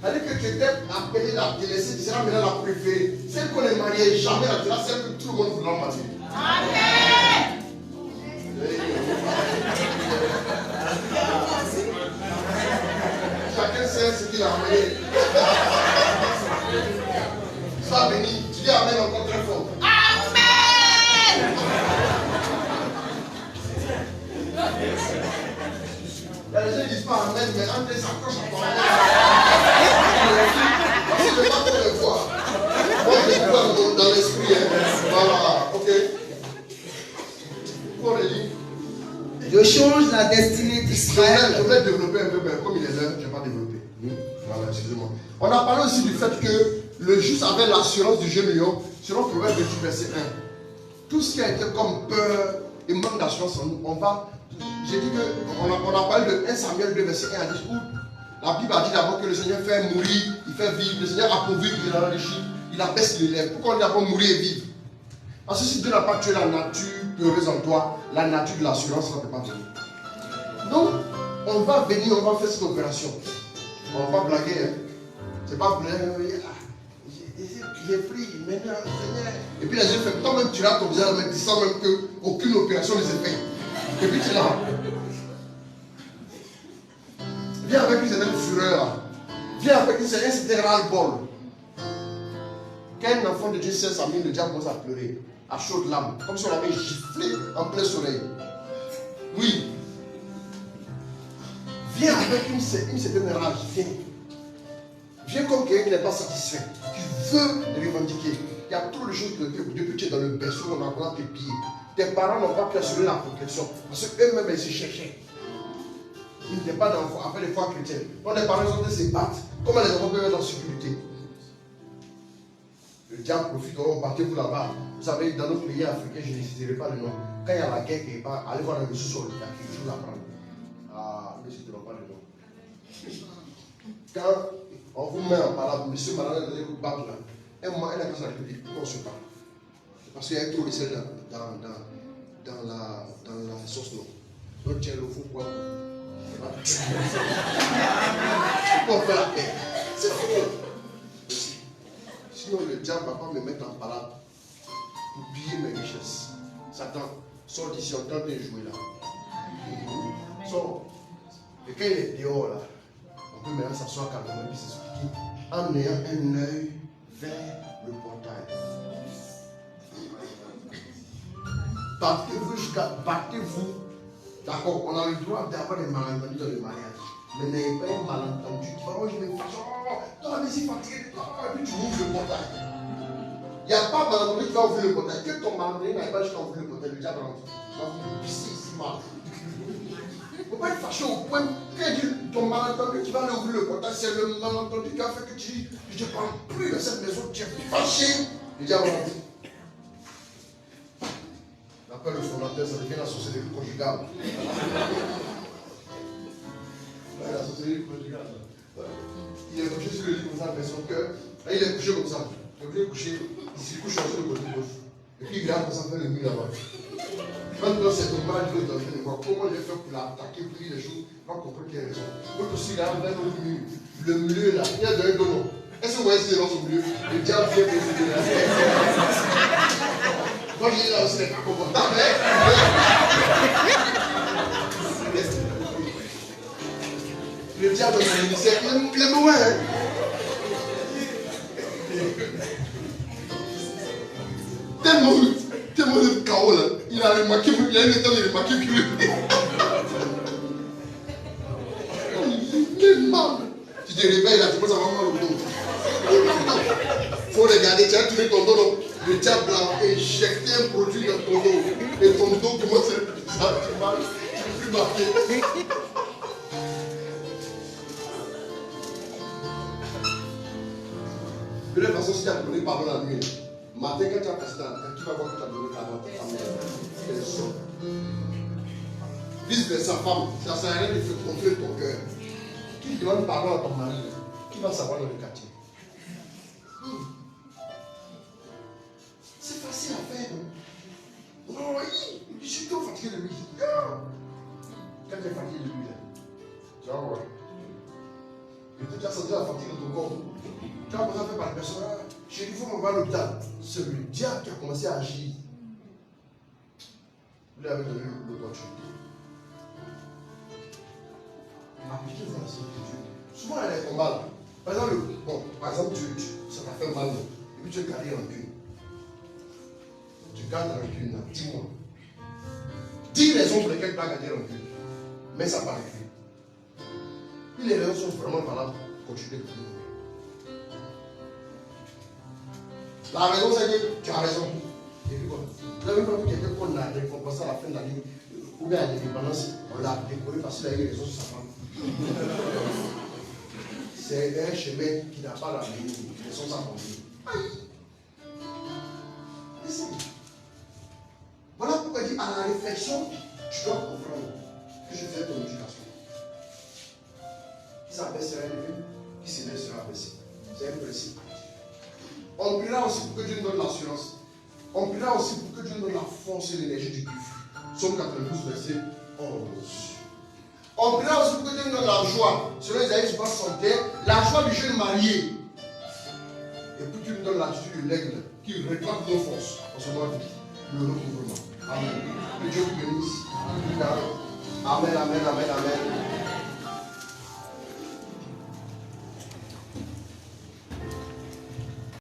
C'est-à-dire que tu étais appelé la délaissée, tu seras maintenant la préférée. Celle qu'on est mariée, jamais la sera celle que tout le monde voudra marier. Amen. Chacun sait ce qu'il a amené. Sois béni. Tu dis Amen encore très fort. Amen. Les gens ne disent pas Amen, mais entre les accroches à parler. Je ne vais pas trop le voir. Moi, je le vois dans l'esprit. Voilà, ok. Pour les livres. Je change la destinée d'Israël. Je voulais développer un peu, mais comme il est l'heure, je n'ai pas développé. Voilà, excusez-moi. On a parlé aussi du fait que le juste avait l'assurance du jeune lion, selon Proverbe 28, verset 1. Tout ce qui a été comme peur et manque d'assurance en nous, on va. J'ai dit qu'on a parlé de 1 Samuel 2, verset 1 à 10, où la Bible a dit d'abord que le Seigneur fait mourir, il fait vivre, le Seigneur appauvrit, il enrichit, il abaisse les lèvres. Pourquoi on dit d'abord mourir et vivre? Parce que si Dieu n'a pas tué la nature peureuse en toi, la nature de l'assurance ne peut pas venir. Donc, on va venir, on va faire cette opération. On ne va pas blaguer. Hein. C'est pas blaguer. J'ai pris, maintenant, Seigneur. Et puis les yeux font, toi-même tu l'as ton visage, mais tu sens même qu'aucune opération ne s'est faite. Et puis tu l'as. Viens avec une certaine fureur. Viens avec une certaine ras-le-bol. Quand un enfant de Dieu sait sa mine, le diable commence à pleurer, à chaudes larmes, comme si on l'avait giflé en plein soleil. Oui. Viens avec une certaine rage. Viens. Viens comme quelqu'un qui n'est pas satisfait, qui veut revendiquer. Il y a trop de choses que depuis que tu es dans le berceau, on a encore tes pieds. Tes parents n'ont pas pu assurer la protection parce qu'eux-mêmes, ils se cherchaient. Ils n'étaient pas après les foi chrétiennes. Quand les parents ont se battre, comment les enfants peuvent être en sécurité? Le diable profite, on partez vous là-bas. Vous savez, dans nos pays africains, je ne citerai pas le nom. Quand il y a la guerre quelque part, allez voir dans le sous-sol, il y a quelque chose à prendre. Ah, ne citerons pas le nom. Quand on vous met en parole, monsieur Malade, vous allez vous battre là. Un moment, elle a fait sa République, pourquoi on se parle? Parce qu'il y a trop de sel dans la sauce, non. Donc, tiens, le fou, quoi. Pourquoi on fait la paix? C'est fini. Sinon, le diable ne va pas me mettre en parade pour piller mes richesses. Satan, sors d'ici, on tente de jouer là. Sors. Et quand il est dehors là, on peut maintenant s'asseoir calmement et puis s'expliquer en ayant un œil vers le portail. Battez-vous jusqu'à battez-vous. D'accord, on a le droit d'avoir des malentendus dans le mariage. Mais n'ayez pas un malentendu qui va, oh, je vais faire ça, toi, vas-y, fatigué, et puis tu ouvres le portail. Il n'y a pas de malentendu qui va ouvrir le portail. Que ton malentendu n'aille pas jusqu'à ouvrir le portail, le diable rentre. Il va vous pisser ici mal. Il ne faut pas être fâché au point que ton malentendu qui va aller ouvrir le portail, c'est le malentendu qui a fait que tu dis, je ne parle plus de cette maison, tu es fâché. Le diable rentre. Après le fondateur, ça devient la société conjugale. La société conjugale. Il est couché sur le lit comme ça, mais son cœur. Là, il est couché comme ça. Il est couché, il se couche sur le côté gauche. Et puis il regarde comme ça, fait le mur là-bas. Maintenant, c'est ton mari qui est en train de voir comment j'ai fait pour l'attaquer, pour lui les choses. Il va comprendre qu'il y a raison. L'autre aussi, il regarde vers l'autre mur. Le milieu là, il y a de un dono. Est-ce que vous voyez ce qui est dans son milieu? Le diable vient pour vous là. Moi, je dis là aussi, n'est pas confortable. Le diable dans son ministère, il est mauvais. Hein? Tellement de chaos là. Il a remarqué, il a eu le temps de remarquer que il est mal. Tu te réveilles là, tu penses avoir mal au dos. Il faut regarder, tu as tourné ton dos. Le diable a injecté un produit dans ton dos. Et ton dos commence à faire mal. Tu ne peux plus marquer. De toute façon, si tu as donné pardon la nuit, matin quand tu as passé dans la tête, tu vas voir que tu as donné pardon à ta femme. Elle sort. Vice versa, femme, ça ne sert à rien de faire gonfler ton cœur. Qui demande pardon à ton mari, qui va savoir dans le quartier? C'est facile à faire. Non, je suis trop fatigué de lui. Quand tu es fatigué de lui, tu vas voir. Et puis tu as senti la fatigue de ton corps. Tu as commencé à faire par la personne. Chérie, il faut m'envoyer à l'hôpital. C'est le diable qui a commencé à agir. Vous lui avez donné l'opportunité. Appliquez-vous à la sécurité de Dieu. Souvent, il y a des combats là. Par exemple, ça t'a fait mal. Et puis tu es gardé rancune. Tu gardes rancune là. Dis-moi. 10 raisons pour lesquelles tu as gardé rancune. Mais ça par écrit. Puis les raisons sont vraiment valables pour continuer de vivre. La raison, c'est que tu as raison. Et puis quoi? Vous n'avez pas vu quelqu'un qu'on a récompensé à la fin de l'année, ou bien à l'indépendance, on l'a décoré parce qu'il a eu raison sur sa femme. C'est un chemin qui n'a pas l'avenir, ils sont sans conduire. Aïe! Voilà pourquoi il dit à la réflexion, tu dois comprendre que je fais ton éducation. Qui s'abaisse sera élevé, qui s'élève sera abaissé. C'est un principe. On priera aussi pour que Dieu nous donne l'assurance. On priera aussi pour que Dieu nous donne la force et l'énergie du cuivre. Somme 92, verset 11. On priera aussi pour que Dieu nous donne la joie. Selon Isaïe 61, la joie du jeune marié. Et puis tu nous donnes l'attitude de l'aigle qui réclame nos forces. En ce moment, le recouvrement. Amen. Que Dieu vous bénisse. Amen, amen, amen, amen.